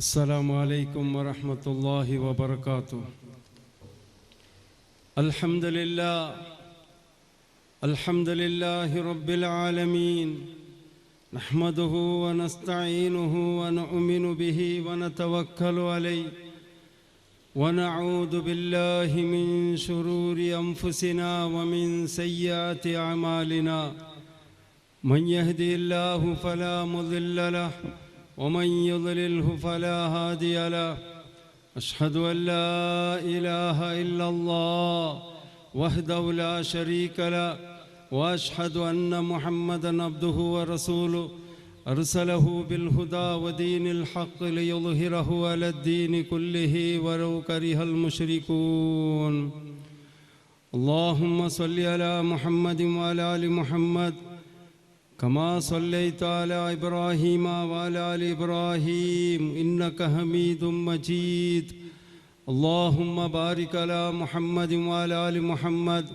السلام عليكم ورحمة الله وبركاته. الحمد لله رب العالمين، نحمده ونستعينه ونؤمن به ونتوكل عليه، ونعوذ بالله من شرور أنفسنا ومن سيئات أعمالنا. من يهدي الله فلا مضل له ومن يضلله فلا هادي له. أشهد أن لا إله إلا الله وحده لا شريك له، وأشهد أن محمدا عبده ورسوله أرسله بالهدى ودين الحق ليظهره على الدين كله ولو كره المشركون. اللهم صل على محمد وعلى آل محمد كما صليت على إبراهيم وعلى آل إبراهيم إنك حميد مجيد. اللهم بارك على محمد وعلى آل محمد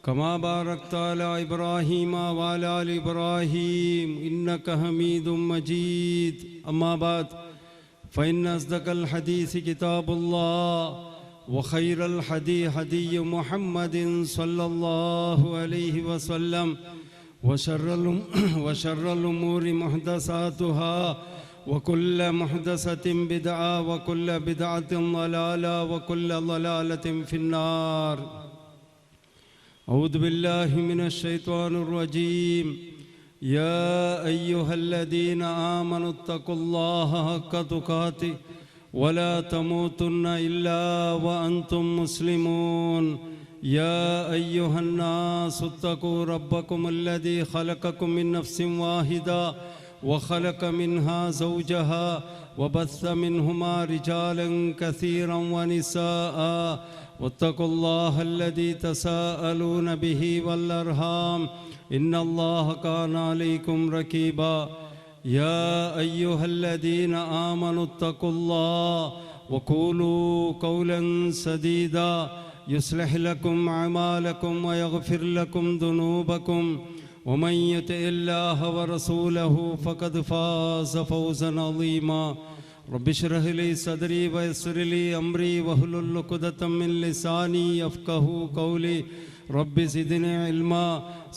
كما باركت على إبراهيم وعلى آل إبراهيم إنك حميد مجيد. أما بعد، فإن أصدق الحديث كتاب الله، وخير الحديث هدي محمد صلى الله عليه وسلم، وشر الأمور محدثاتها، وكل محدثة بدعة، وكل بدعة ضلالة، وكل ضلالة في النار. أعوذ بالله من الشيطان الرجيم. يا أيها الذين آمنوا اتقوا الله حق تقاته ولا تموتن إلا وأنتم مسلمون. يا أيها الناس اتقوا ربكم الذي خلقكم من نفس واحدة وخلق منها زوجها وبث منهما رجالا كثيرا ونساء، واتقوا الله الذي تساءلون به والأرحام إن الله كان عليكم رقيبا. يا أيها الذين آمنوا اتقوا الله وقولوا قولا سديدا يصلح لكم أعمالكم ويغفر لكم ذنوبكم، ومن يطع الله ورسوله فقد فاز فوزا عظيما. رب اشرح لي صدري ويسر لي أمري واحلل عقدة من لساني يفقهوا قولي. رب زدني علما.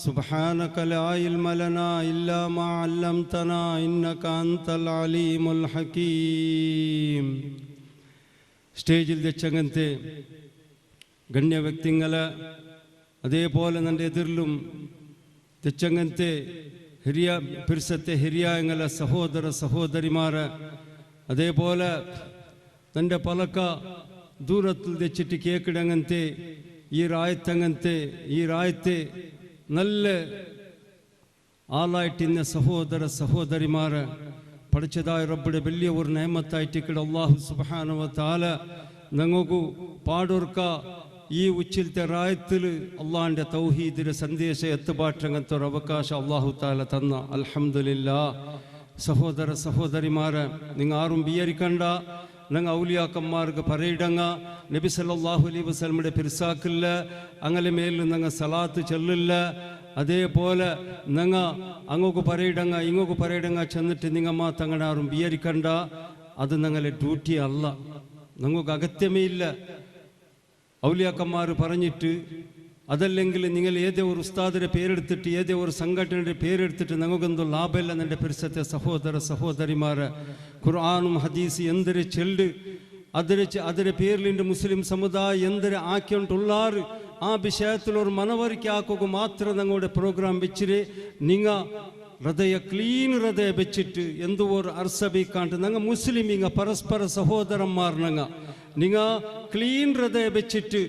سبحانك لا علم لنا إلا ما علمتنا إنك أنت العليم الحكيم. സ്റ്റേജിൽ വെച്ചങ്ങനത്തെ ഗണ്യ വ്യക്തികളെ, അതേപോലെ എൻ്റെ എതിരിലും തെച്ചങ്ങനത്തെ ಹಿರಿಯಂಗಲ ಸಹೋದರ ಸಹೋದರಿಮಾರ, അതേപോലെ തൻ്റെ പലക്ക ദൂരത്തിൽ വെച്ചിട്ട് കേക്കിടങ്ങനത്തെ ഈ രായത്തെ നല്ല ആളായിട്ടിന്ന സഹോദര സഹോദരിമാർ പഠിച്ചതായ റബ്ബിയുടെ വലിയ ഒരു നേമത്തായിട്ട് അല്ലാഹു സുബ്ഹാനഹു വ തആല ഞങ്ങൾക്ക് പാടോർക്ക ഈ ഉച്ചിലത്തെ റായത്തിൽ അള്ളാഹിൻ്റെ തൗഹീദിൻ്റെ സന്ദേശം എത്തുപാട്ടങ്ങനത്തെ ഒരു അവകാശം അള്ളാഹു താല തന്ന അൽഹംദുലില്ലാ. സഹോദര സഹോദരിമാരെ, നിങ്ങൾ ആരും വിചാരിക്കണ്ട ഞങ്ങൾ ഔലിയാക്കന്മാർക്ക് പറയിടങ്ങ നബി സല്ലല്ലാഹു അലൈഹി വസല്ലമയുടെ പിർസാക്കില്ല, അങ്ങനെ മേലിൽ ഞങ്ങൾ സലാത്ത് ചൊല്ലില്ല. അതേപോലെ ഞങ്ങൾ അങ്ങോട്ട് പറയിടങ്ങ ഇങ്ങോട്ട് പറയിടങ്ങ ചെന്നിട്ട് നിങ്ങമ്മ തങ്ങളുടെ ആരും വിചാരിക്കണ്ട. അത് ഞങ്ങളുടെ ഡ്യൂട്ടി അല്ല, ഞങ്ങൾക്ക് അഗത്യമേ ഇല്ല. ഔലിയാക്കന്മാർ പറഞ്ഞിട്ട് അതല്ലെങ്കിൽ നിങ്ങൾ ഏതേ ഒരു ഉസ്താദിൻ്റെ പേരെടുത്തിട്ട് ഏതേ ഒരു സംഘടനയുടെ പേരെടുത്തിട്ട് ഞങ്ങൾക്കെന്തോ ലാഭമില്ല. എൻ്റെ പരിസരത്തെ സഹോദര സഹോദരിമാരെ, ഖുർആനും ഹദീസ് എന്തൊരു ചെല്ല് അതിൻ്റെ പേരിലിൻ്റെ മുസ്ലിം സമുദായം എന്തൊരു ആക്കിയിട്ടുള്ളാറ് ആ വിഷയത്തിൽ ഒരു മനവരിക്കാക്കുക മാത്രം ഞങ്ങളുടെ പ്രോഗ്രാം വെച്ചിട്ട് നിങ്ങൾ ക്ലീൻ ഹൃദയ വെച്ചിട്ട് എന്തോ ഒരു അർസബിക്കാണ്ട് ഞങ്ങൾ മുസ്ലിം ഇങ്ങ പരസ്പര സഹോദരന്മാർ നിങ്ങൾ ക്ലീൻ ഹൃദയ വെച്ചിട്ട്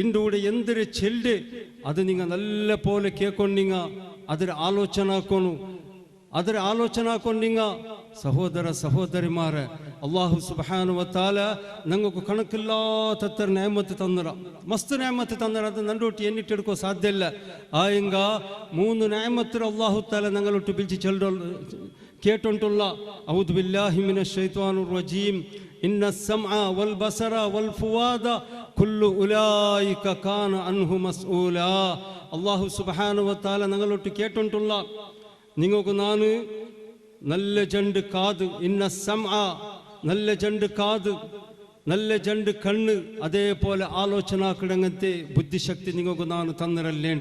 ഇൻ്റെ കൂടെ എന്തൊരു ചെല്ല് അത് നിങ്ങൾ നല്ല പോലെ കേൾಕೊಂಡು നിങ്ങൾ അതിൽ ആലോചന ആക്കണം നിങ്ങൾ സഹോദര സഹോദരിമാരെ. അല്ലാഹു സുബ്ഹാനഹു വ തആല ഞങ്ങൾക്ക് കണക്കില്ലാത്തത്ര നേമത്ത് തന്നറ, മസ്ത് നേമത്ത് തന്നറ. അത് നണ്ടോട്ട് എണ്ണിട്ടെടുക്കോ സാധ്യമല്ല. ആയെങ്ക 3 നേമത്തിൽ അല്ലാഹു തആല ഞങ്ങളൊട്ട് പിടിച്ച് കേട്ടോണ്ടുള്ള ഔദു ബില്ലാഹി മിനശ് ശൈത്വാനിർ റജീം. ഇന്ന സമഅ വൽ ബസറ വൽ ഫുവാദ കുല്ലു ഉലൈക കാന അൻഹു മസ്ഊലാ. അല്ലാഹു സുബ്ഹാനഹു വ തആല ഞങ്ങളൊട്ട് കേട്ടോണ്ടുള്ള നിങ്ങൾക്ക് ನಾನು നല്ല ജണ്ട് കാത് ഇന്ന സമഅ നല്ല ജണ്ട് കാത്, നല്ല ജണ്ട് കണ്ണ്, അതേപോലെ ആലോചന കിടങ്ങത്തെ ബുദ്ധിശക്തി നിങ്ങൾക്ക് ನಾನು തന്നിരല്ലേ?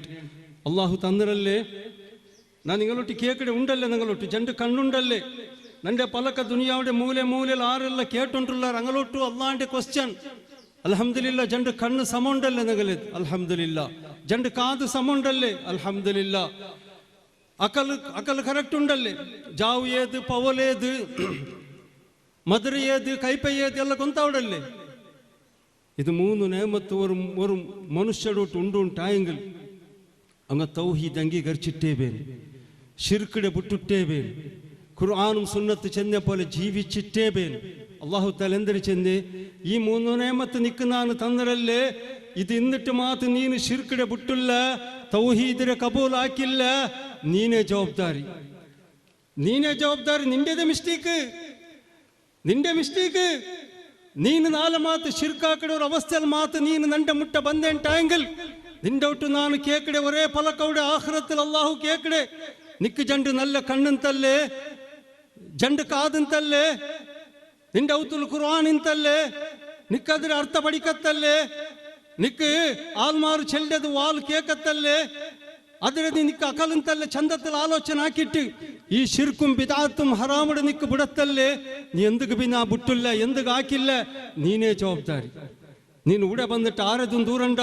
അള്ളാഹു തന്നിരല്ലേ? ನಾನು നിങ്ങളൊട്ട് കേക്കടെ ഉണ്ടല്ലേ? നിങ്ങളൊട്ട് ജണ്ട് കണ്ണുണ്ടല്ലേ? നന്റെ പലക്ക ദുനിയാവിടെ മൂലെ മൂലയിൽ ആരെല്ലാം കേട്ടുണ്ടുള്ള അങ്ങോട്ടു അള്ളാന്റെ ക്വസ്റ്റ്യൻ. അൽഹംദുലില്ലാ ജണ്ട് കണ്ണ് സമമുണ്ടല്ലേ നിങ്ങൾ? അൽഹംദുലില്ലാ. ജണ്ട് കാത് സമമുണ്ടല്ലേ? അൽഹംദുലില്ലാ. അക്കൽ കറക്റ്റ് ഉണ്ടല്ലേ? ജാവ് ഏത്, പവലേത്, മധുര ഏത്, കൈപ്പ ഏത് ಎಲ್ಲ ಗೊಂತಾವಡല്ലേ? ഇത് 3 നേമത്ത് ഒരു മനുഷ്യരോട്ട് ഉണ്ടുണ്ടായെങ്കിൽ അങ്ങ് തൗഹീദ് അംഗീകരിച്ചിട്ടേ വേണം, ഷിർക്കിടെ വിട്ടിട്ടേ വേണം, ഖുർആനും സുന്നത്ത് ചെന്നെ പോലെ ജീവിച്ചിട്ടേ വേണം. അള്ളാഹു തആല എന്തിനു ചെന്ന് ഈ 3 നേമത്ത് നിൽക്കുന്നതാണ് തന്നരല്ലേ? ഇത് എന്നിട്ട് മാത്രം നീನು ഷിർക്കിടെ ಬಿಟ್ಟಿಲ್ಲ, തൗഹീദിനെ കബൂൽ ആക്കില്ല, നീನೇ ജവാബ്ദാരി. നിന്റേത് മിസ്റ്റേക്ക്. ನೀನು ನಾಳೆ ಮಾತು ಶಿರ್ಕಾಕಡೆ ಅವಸ್ಥೆಯಲ್ಲಿ ಮಾತು ನೀನು ನಂಡೆ ಮುಟ್ಟ ಬಂದೆ ಅಂಟಾಯಂಗಲ್ ನಿಂಡೆ ಒಟ್ಟು ನಾನು ಕೇಕಡೆ ಒರೇ ಫಲಕೌಡೆ ಆಖಿರത്തിൽ ಅಲ್ಲಾಹು ಕೇಕಡೆ ನಿಕ್ಕು ಜಂಡು ನಲ್ಲ ಕಣ್ಣಂತಲ್ಲೇ, ಜಂಡು ಕಾದಂತಲ್ಲೇ, ನಿಂಡೆ ಔತುಲ್ ಕುರ್ಆನ್ ಇಂತಲ್ಲೇ, ನಿಕ್ಕದ್ರ ಅರ್ಥ ಪಡಿಕತ್ತಲ್ಲೇ, ನಿಕ್ಕು ಆಲ್ಮಾರು ಚೆಲ್ಲೆದು ವಾಲ್ ಕೇಕತ್ತಲ್ಲೇ, ಆದರೆ ನಿಕ್ಕ ಅಕಲಂತಲ್ಲೇ ಚಂದത്തിൽ ಆಲೋಚನೆ ಹಾಕಿಟ್ಟು ಈ ಶಿರ್ಕುಂ ಬಿದಾത്തും ಹರಾಮುಡ ನಿಕ್ಕು ಬಿಡತ್ತಲ್ಲೇ ನೀ ಎಂದಕ್ಕೆ ಬಿನಾ ಬಿಟ್ಟಿಲ್ಲ, ಎಂದಕ್ಕೆ ಹಾಕಿಲ್ಲ, ನೀನೇ ಜವಾಬ್ದಾರಿ. ನೀನು ಉಡೆ ಬಂದಿಟ್ಟು ಆರದು ದೂರಂಡ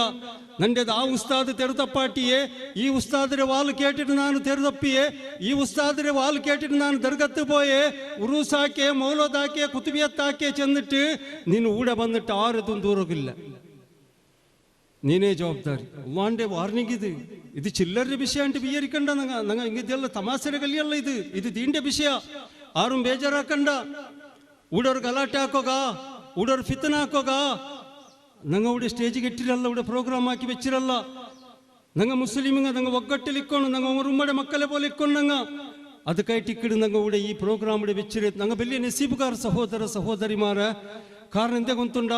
ನಂಡೆದು ಆ ಉಸ್ತಾದ್ ತೆರೆದಪ್ಪಾಟಿಯೇ, ಈ ಉಸ್ತಾದರೆ ವಾಲು ಕೇಟಿಟ್ಟು ನಾನು ತೆರೆದಪ್ಪಿಯೇ, ಈ ಉಸ್ತಾದರೆ ವಾಲು ಕೇಟಿಟ್ಟು ನಾನು ದರ್ಗತ್ತು ಪೋಯೇ, ಉರುಸಾಕೆ ಮೌಲೋದಾಕೆ ಕುತುಬಿಯತ್ತಾಕೆ ಚೆಂದಿಟ್ಟು ನೀನು ಉಡೆ ಬಂದಿಟ್ಟು ಆರದು ದೂರಗಿಲ್ಲ, ನೀನೇ ಜವಾಬ್ದಾರಿ. ಅಲ್ಲಾಂಡೆ ವಾರ್ನಿಂಗ್ ಇದು ಚಿಲ್ಲರ ವಿಷಯ ಅಂತ ಬಿಯರಿಕಂಡ ನಂಗೆ ಹಿಂಗಿದೆಲ್ಲ ತಮಾಸೆರ ಕಲಿಯಲ್ಲ, ಇದು ದೀಂಡೆ ವಿಷಯ. ಆರು ಬೇಜಾರಾಕಂಡ ಊಡೋರು ಗಲಾಟೆ ಹಾಕೋಗ, ಊಡೋರು ಫಿತನ ಹಾಕೋಗ. ನಂಗೆ അവിടെ സ്റ്റേജിಗೆ ಇಟ್ಟಿರಲ್ಲ, ഇവിടെ ಪ್ರೋಗ್ರಾಮ್ ಹಾಕಿ വെച്ചിರಲ್ಲ. ನಂಗೆ ಮುಸ್ಲಿಮಿಂಗ ನಂಗೆ ಒಗ್ಗಟ್ಟಿൽ ಇಕ್ಕೊಂಡು ನಂಗೆ ಉಮ್ಮಡೆ ಮಕ್ಕಳೇ പോലെ ಇಕ್ಕೊಂಡು ನಂಗೆ ಅದಕ್ಕಾയിട്ട് ಇಕ್ಕಡು ನಂಗೆ ഇവിടെ ಈ ಪ್ರೋಗ್ರಾಮ್ ഇവിടെ വെച്ചിരുന്നു. ನಂಗೆ വലിയ ನಸೀಬುಗಾರ ಸಹೋದರ ಸಹೋದರಿಮಾರ. കാരണം എന്താ കൊണ്ടുണ്ട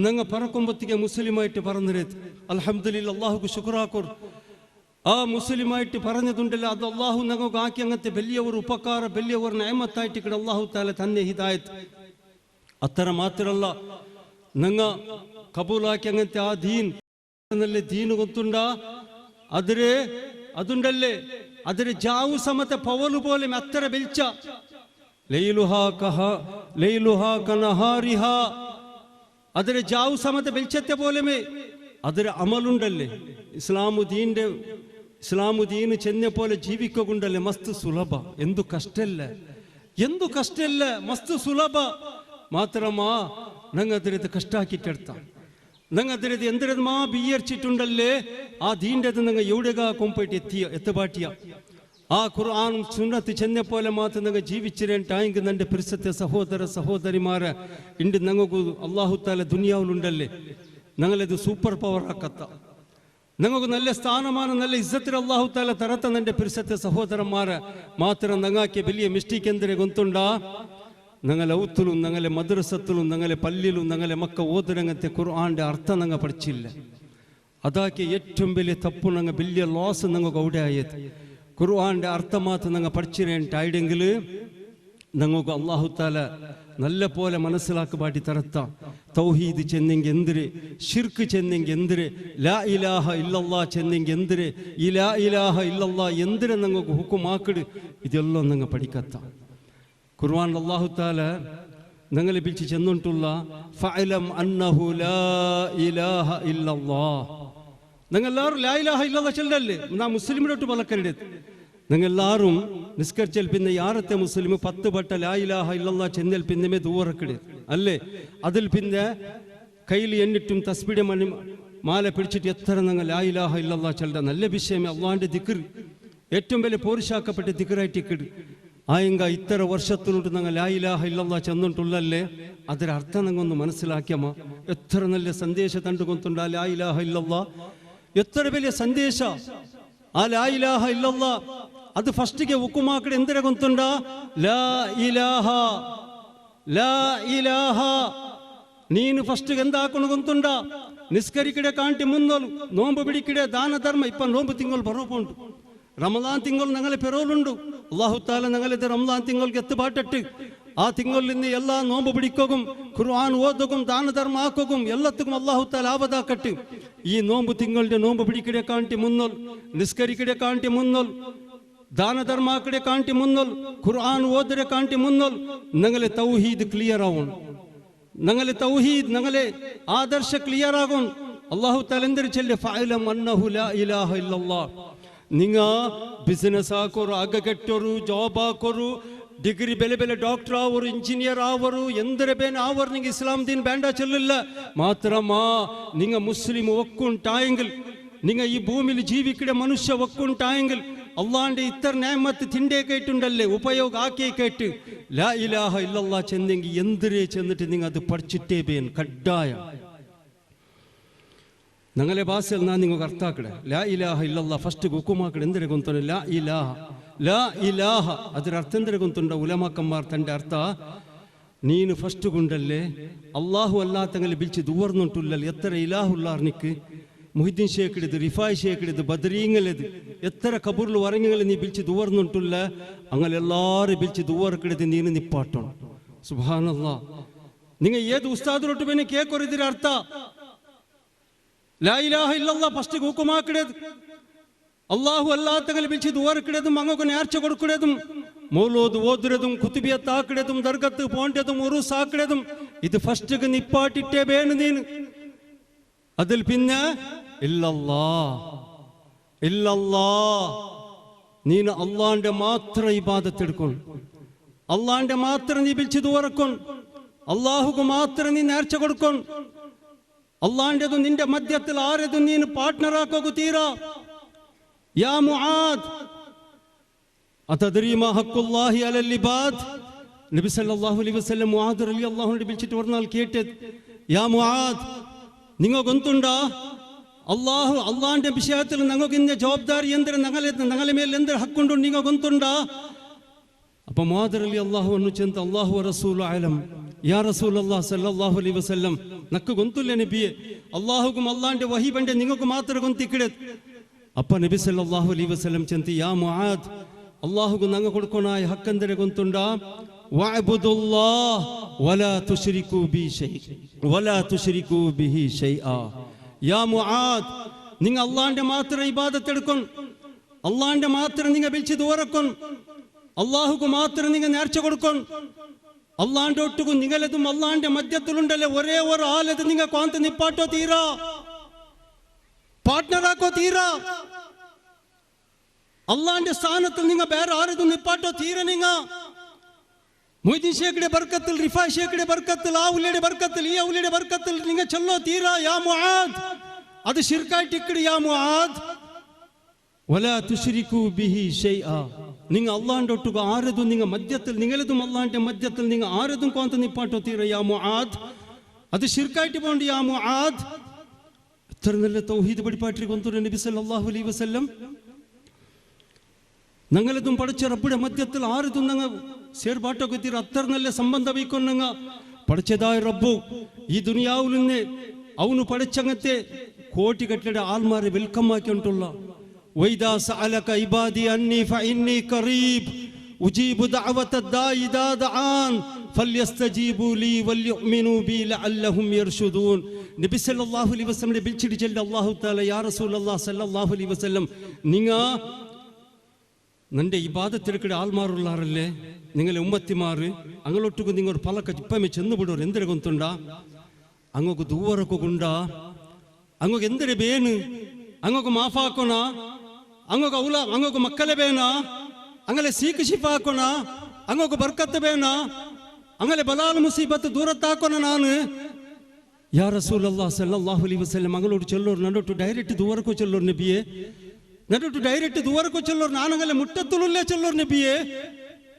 ನಂಗೆ പറക്കുമ്പത്തിಗೆ മുസ്ലിമായിട്ട് പറഞ്ഞിരുന്നു. അൽഹംദുലില്ലാ, അല്ലാഹുക്ക് ശുക്റാക്കോർ. ആ മുസ്ലിമായിട്ട് പറഞ്ഞതുണ്ടല്ല, അത് അള്ളാഹു ഞങ്ങൾക്ക് ആക്കി അങ്ങനത്തെ വലിയ ഒരു ഉപಕಾರ, വലിയ ഒരു നെയമത്തായിട്ട് ഇവിടെ അള്ളാഹു താല തന്നെ ഹിദായത്ത്. അത്ര മാത്രമല്ല, ഞങ്ങ കബൂലാക്കി അങ്ങനത്തെ ആ ദീന് ಗೊತ್ತುಂಡ അതുണ്ടല്ലേ അതിരെ ജാവു സമത്തെ പവലു പോലെ അത്ര വെളിച്ച ലൈലുഹാ കനഹാരിഹാ, അതിരെ ജാവു സമത്തെ വെളിച്ചത്തെ പോലെ അതിരെ അമലുണ്ടല്ലേ. ഇസ്ലാമു ദീന് ചെന്നെ പോലെ ജീവിക്കുണ്ടല്ലേ, മസ്ത് സുലഭ. എന്തു കഷ്ടല്ല, മസ്ത് സുലഭ. മാത്രമാ ನಂಗೆ ಅದರದ್ದು ಕಷ್ಟ ಹಾಕಿಟ್ಟಿರ್ತಾ, ನಂಗೆ ಅದರದ್ದು ಎಂದರದ್ದು ಮಾ ಬಿಯರ್ಚಿಟ್ಟುಂಡಲ್ಲೇ ಆ ದೀಂಡದು ನಂಗೆ ಎವಡೆಗ ಕೊಂಪೈಟ್ ಎತ್ತಬಾಟಿಯ ಆ ഖുർആൻ സുന്നത്ത് ചെന്നെ പോലെ മാത്രം ನಂಗೆ ജീവിച്ചിരേണ്ടായെങ്കിൽ എൻ്റെ പരിസത്തെ സഹോദര സഹോദരിമാര ഇണ്ട് ഞങ്ങൾക്ക് അള്ളാഹു താല ദുനിയാവിലുണ്ടല്ലേ, ഞങ്ങളത് സൂപ്പർ പവർ ആക്കത്ത, ഞങ്ങൾക്ക് നല്ല സ്ഥാനമാനം നല്ല ഇസ്സത്തിൽ അള്ളാഹു താല തരത്ത. എൻ്റെ പരിസത്തെ സഹോദരന്മാര മാത്രം ഞങ്ങൾക്ക് വലിയ മിസ്റ്റേക്ക് എന്തിനെ ಗೊತ್ತುಂಡಾ? ഞങ്ങളെ ഔത്തിലും ഞങ്ങളെ മദ്രസത്തിലും ഞങ്ങളെ പള്ളിയിലും ഞങ്ങളെ മക്ക ഓതുരംഗത്തെ ഖുർആന്റെ അർത്ഥം ഞങ്ങൾ പഠിച്ചില്ല. അതാക്കി ഏറ്റവും വലിയ തപ്പു, ഞങ്ങൾ വലിയ ലോസ് ഞങ്ങൾക്ക് അവിടെ ആയത്. ഖുർആന്റെ അർത്ഥം മാത്രം ഞങ്ങൾ പഠിച്ചിരേണ്ടായിടെങ്കിൽ ഞങ്ങൾക്ക് അള്ളാഹു താല നല്ല പോലെ മനസ്സിലാക്കി പാട്ടി തരത്താം. തൗഹീദ് ചെന്നെങ്കിൽ എന്തിര്, ഷിർക്ക് ചെന്നെങ്കിൽ എന്തിര്, ലാ ഇലാഹ ഇല്ലല്ലാ ചെന്നെങ്കിൽ എന്തിര്, ഈ ലാ ഇലാഹ ഇല്ലല്ലാ എന്തിരെ ഞങ്ങൾക്ക് ഹുക്കുമാക്കിട്, ഇതെല്ലാം ഞങ്ങൾ പഠിക്കത്താം. ഖുർആൻ അല്ലാഹു തആല ഞങ്ങളെ വിളിച്ച് ചെന്നിട്ടുള്ള ഫഅലം അന്നഹു ലാ ഇലാഹ ഇല്ലല്ലാഹ്. ഞങ്ങളെല്ലാവരും ലാ ഇലാഹ ഇല്ലല്ലാഹ് ചൊല്ലല്ലേ? നാ മുസ്ലിമിനോട്ട് പലക്കരുത്. ഞങ്ങളെല്ലാവരും നിസ്കരിച്ചാൽ പിന്നെ യാറത്തെ മുസ്ലിം 10 വട്ട ലാ ഇലാഹ ഇല്ലല്ലാഹ് ചെന്നാൽ പിന്നെ ദൂരക്കിട് അല്ലേ? അതിൽ പിന്നെ കയ്യിൽ എണ്ണിട്ടും തസ്ബീഹ് മാല പിടിച്ചിട്ട് എത്ര ഞങ്ങൾ ലാ ഇലാഹ ഇല്ലല്ലാഹ് ചൊല്ല. നല്ല വിഷയമേ, അള്ളാഹിന്റെ ദിക്ർ ഏറ്റവും വലിയ പോരിശാക്കപ്പെട്ട ദിക്റായിട്ട് ഇക്കിട്. ആയെങ്ക ഇത്ര വർഷത്തിലോട്ട് ഞങ്ങൾ ലാ ഇലാഹ ഇല്ലല്ലാഹ് ചെന്നിട്ടുള്ളല്ലേ, ಅದರ ಅರ್ಥ ನಂಗೊಂದು മനസ്സിലാക്കിയಮ್ಮ. എത്ര നല്ല സന്ദേശ തണ്ടുകൊണ്ടുണ്ട ലാ ഇലാഹ ഇല്ലല്ലാഹ്, എത്ര വലിയ സന്ദേശ ആ ലാ ഇലാഹ ഇല്ലല്ലാഹ്. അത് ഫസ്റ്റിಗೆ ಹುಕುಮಾಕಡೆ ಎಂದರೆ ಗೊತ್ತುಂಡ ಲಾ ಇಲಾಹ ಲಾ ಇಲಾಹ. ನೀನು ಫಸ್ಟಿಗೆ ಎಂದ ಹಾಕೊಂಡು ಗೊತ್ತುಂಡ ನಿಸ್ಕರಿಕಿಡೆ ಕಾಂಟಿ ಮುನ್ನೋಲು ನೋಂಬು ಬಿಡಿಕಿಡೆ ದಾನ ಧರ್ಮ ಇಪ್ಪ ನೋಂಬು ತಿಂಗಳು ಬರೋಪುಂಟು. റമദാൻ തിങ്കൾ ഞങ്ങളെ പെറോലുണ്ട്. അല്ലാഹു തആല ഞങ്ങളെ റമദാൻ തിങ്കൾക്ക് എത്തുപാട്ടിട്ട് ആ തിങ്കളിൽ നിന്ന് എല്ലാ നോമ്പ് പിടിക്കും, ഖുർആൻ ഓതും, ദാനധർമ്മ ആക്കും, എല്ലാത്തും അല്ലാഹു തആല ആവതാക്കട്ടെ. ഈ നോമ്പ് തിങ്കളുടെ നോമ്പ് പിടിക്കടെ കാണ്ടി മുന്നോൽ, നിസ്കരിക്കടെ കാണ്ടി മുന്നോൽ, ദാനധർമാക്കടെ കാണ്ടി മുന്നോൽ, ഖുർആൻ ഓതരെ കാണ്ടി മുന്നോൽ ഞങ്ങളെ തൗഹീദ് ക്ലിയർ ആവും, ഞങ്ങളെ തൗഹീദ് ഞങ്ങളെ ആദർശ ക്ലിയർ ആകും. അല്ലാഹു തആല എന്തൊരു ചൊല്ലെ ഫഅലം അന്നഹു ലാ ഇലാഹ ഇല്ലല്ലാഹ്. നിങ്ങ ബിസിനസ് ആಕೋರು, അഗകെട്ടോರು, ജോബ് ആಕೋರು, ഡിഗ്രി ಬೆಲೆ ಬೆಲೆ ಡಾಕ್ಟರ್ ಆವರು, ಇಂಜಿನಿಯರ್ ಆವರು, ಎಂದರೆ ಬೇನ ಆವರು ನಿಂಗೆ ಇಸ್ಲಾಂ ದೀನ್ ಬೇಂಡ ಚೆಲ್ಲಿಲ್ಲ ಮಾತ್ರಮಾ ನಿಂಗ ಮುಸ್ಲಿಂ ಒಕ್ಕುಂಟಾയെങ്കിൽ നിങ്ങ ഈ ഭൂമിയിൽ ജീവിക്കുന്ന മനുഷ്യ ഒക്കുണ്ടായെങ്കിൽ അള്ളാന്റെ ഇത്ര നേമത്ത് തിണ്ടേ കേട്ടുണ്ടല്ലേ ഉപയോഗ ആക്കിയേ കേട്ട് ലാ ഇലാഹ ഇല്ലല്ലാഹ് ചെന്നെങ്കിൽ എന്തിരേ ചെന്നിട്ട് നിങ്ങൾ അത് പഠിച്ചിട്ടേ പേൻ കഡ്ഡായ. ഞങ്ങളെ ഭാഷയിൽ ഞാൻ നിങ്ങൾക്ക് അർത്ഥാക്കടെ ലാ ഇലാഹ ഇല്ലല്ലാഹ് ഫസ്റ്റ് ಹುಕುಮಾಕಡೆ ಎಂದರೆ ಗೊಂತನೆ ലാ ഇലാഹ ലാ ഇലാഹ ಅದರ ಅರ್ಥ ಎಂದರೆ ಗೊಂತುಂಡ ಉಲಮಾಕന്മാർ തന്റെ അർത്ഥ ನೀನು ಫಸ್ಟ್ ಗುಂಡಲ್ಲೇ ಅಲ್ಲಾಹು ಅಲ್ಲಾ ತಂಗಲಿ ಬಿಲ್ಚಿ ದುವರ್ನುಂಟುಲ್ಲಲ್ಲಿ ಎತ್ತರ ಇಲಾಹುಲ್ಲಾರ್ನಿಕ್ മുഹിദ്ദീൻ ഷേഖിടത്, റിഫായ് ഷേഖിടത്, ബദരീങ്ങലത് എത്ര കബൂറിൽ വരങ്ങുകൾ നീ പിടിച്ച് ദുവർന്നുണ്ടില്ല. അങ്ങനെ എല്ലാവരും പിടിച്ച് ദുവർക്കിടത് നീ നിപ്പാട്ടണം. സുബ്ഹാനല്ലാഹ്. നിങ്ങൾ ഏത് ഉസ്താദിലോട്ട് പിന്നെ കേക്കൊരിതിര അർത്ഥ ലാ ഇലാഹ ഇല്ലല്ലാഹ് ഫസ്റ്റ് ഹുക്കുമാക്കിടത്, അള്ളാഹു അല്ലാത്തങ്ങൾ പിടിച്ച് ദുവർക്കിടതും അങ്ങക്ക് നേർച്ച കൊടുക്കിടതും മൗലൂദ് ഓതുരതും കുത്തുബിയത്ത് ആക്കിടതും ദർഗത്ത് പോണ്ടതും ഉറൂസ് ആക്കിടതും ഇത് ഫസ്റ്റ് നിപ്പാട്ടിട്ടേ വേണം നീന്. അതിൽ പിന്നെ നീನು അള്ളാന്റെ മാത്രം ഇബാദത്ത് എടുക്കും, അള്ളാന്റെ മാത്രം നീ വിളിച്ചു തുറക്കും, അള്ളാഹുക്ക് മാത്രം നീ നേർച്ച കൊടുക്കും. അള്ളാന്റെതും നിന്റെ മധ്യത്തിൽ ആരതും നീ പാർട്ട്ണറാക്കു തീരാ. യാ മുആദ് അതദ്രി മാ ഹഖുല്ലാഹി അലൽ ഇബാദ്. നബി സല്ലല്ലാഹു അലൈഹി വസല്ലം മുആദ് റളിയല്ലാഹു അൻഹു വിളിച്ചിട്ട് പറഞ്ഞാൽ കേട്ടത്, യാ മുആദ് നിങ്ങൾ ഗൊന്തുണ്ടാ അള്ളാന്റെ വിഷയത്തിൽ ഞങ്ങൾക്ക് ഇന്ന ജവാബ്ദാരി എന്തിന് ഞങ്ങളെ മേൽ എന്തൊരു ഹക്കുണ്ടോ നിങ്ങൾ ഗൊന്തുണ്ടാ. അപ്പൊ മുആദ് റളിയല്ലാഹു അൻഹു ചെന്ന് അല്ലാഹു റസൂലു അലം യാ റസൂലല്ലാഹ് സല്ലല്ലാഹു അലൈഹി വസല്ലം നക്ക് ഗൊന്തുല്ല നബിയെ, അല്ലാഹുക്കും അള്ളാന്റെ വഹി ബണ്ടേ നിങ്ങൾക്ക് മാത്രം ഗൊന്തിക്കിടത്. അപ്പൊ നബി സല്ലല്ലാഹു അലൈഹി വസല്ലം ചെന്ന് യാ മുആദ് അല്ലാഹുക്ക് ഞങ്ങ കൊടുക്കണായ ഹക്കെന്തിനെ ഗൊന്തുണ്ടാ. വഅബ്ദുല്ലാഹ് വലാ തുശ്രികൂ ബി ശൈഅ വലാ തുശ്രികൂ ബിഹി ശൈഅ. യാ മുആദ് നിങ്ങൾ അള്ളാന്റെ മാത്രം ഇബാദത്ത് എടുക്കും, അള്ളാന്റെ മാത്രം നിങ്ങൾ വിളിച്ച് ദൂരക്കും, അള്ളാഹുക്ക് മാത്രം നിങ്ങൾ നേർച്ച കൊടുക്കും. അള്ളാന്റെ ഒട്ടുക്കും നിങ്ങളതും അള്ളാന്റെ മധ്യത്തിലുണ്ടല്ലേ ഒരേ ഒരു ആലത് നിങ്ങൾ കോന്ത് നിപ്പാട്ടോ തീരാ, പാർട്ട്ണറാക്കോ തീരാ. അള്ളാന്റെ സ്ഥാനത്തിൽ നിങ്ങൾ വേറെ ആരതും നിപ്പാട്ടോ തീര. നിങ്ങ മുഹ്യിദ്ദീൻ ഷേഖിന്റെ ബർക്കത്തിൽ, റിഫായ് ഷേഖിന്റെ ബർക്കത്തിൽ, ആ ഉലിയുടെ ബർക്കത്തിൽ, ഈ ഉലിയുടെ ബർക്കത്തിൽ നിങ്ങൾ ചൊല്ലോ തീരാ. യാ മുആദ് അത് ശിർക്കായിട്ട് ഇക്കടി. യാ മുആദ് വലാ തുശ്രികൂ ബിഹി ശൈഅ. നിങ്ങൾ അള്ളാന്റെ ഒട്ടുക ആരതും നിങ്ങൾ മധ്യത്തിൽ, നിങ്ങളതും അള്ളാന്റെ മധ്യത്തിൽ നിങ്ങൾ ആരതും കോന്ത് നിപ്പാട്ടോ തീര. യാ മുആദ് അത് ശിർക്കായിട്ട് പോണ്ട്. യാ മുആദ് ഇത്ര നല്ല തൗഹീദ് പഠിപ്പാട്ടി കൊന്തു നബി സല്ലല്ലാഹു അലൈഹി വസല്ലം. ഞങ്ങളതും പഠിച്ച റബ്ബുടെ മധ്യത്തിൽ ആരതും ഞങ്ങൾ സേർപാട്ടൊക്കെ തീര അത്ര നല്ല സംബന്ധം വയ്ക്കൊന്നങ്ങ പഠിച്ചതായ റബ്ബു ഈ ദുനിയാവിൽ നിന്ന് അവന് പഠിച്ചങ്ങത്തെ കോടികെട്ടിടെ ആൾമാരെ വെൽക്കം ആക്കിയിട്ടുള്ള വൈദാ സഅലക ഇബാദി അന്നി ഫഇന്നി ഖറീബ് ഉജീബു ദഅവത ദാഇ ഇദാ ദആൻ ഫല്യസ്തജീബു ലീ വൽയുഅ്മിനൂ ബി ലഅല്ലഹും യർഷുദൂൻ. നബി സല്ലല്ലാഹു അലൈഹി വസല്ലം വിളിച്ചിട്ട് ചൊല്ല അല്ലാഹു തആല യാ റസൂലല്ലാഹ് സല്ലല്ലാഹു അലൈഹി വസല്ലം നിങ്ങ നിന്റെ ഇബാദത്തെടുക്കടെ ആൾമാറുള്ളാറല്ലേ നിങ്ങളെ ഉമ്മത്തിമാറ് അങ്ങോട്ടു നിങ്ങൾ പലക്ക ഇപ്പമേ ചെന്നുപിടോರು എന്തിരെ ಗೊಂತುಂಡ അങ്ങോക്ക് ദൂവറൊക്കെ കൊണ്ടാ അങ്ങോക്ക് എന്തിരെ ಬೇನು അങ്ങോക്ക് മാഫാക്കോണ അങ്ങോക്ക് മക്കളെ ಬೇನ അങ്ങനെ സീക്ക് ಶಿಫಾಕೋಣ അങ്ങോക്ക് ബർക്കത്ത് ಬೇನ അങ്ങനെ ബലാൽ മുസീബത്ത് ദൂരത്താക്കോണ ನಾನು യാ റസൂലല്ലാഹ് സല്ലല്ലാഹു അലൈഹി വസല്ലം അങ്ങോട്ട് ചൊല്ലോರು നന്നോട്ട് ഡയറക്റ്റ് ദൂവറക്കോ ചൊല്ലോರು നബിയെ, നന്നോട്ട് ഡയറക്റ്റ് ദൂവറക്കോ ചൊല്ലോರು നാനങ്ങനെ മുട്ടത്തുലുല്ലേ ചൊല്ലോರು നബിയെ,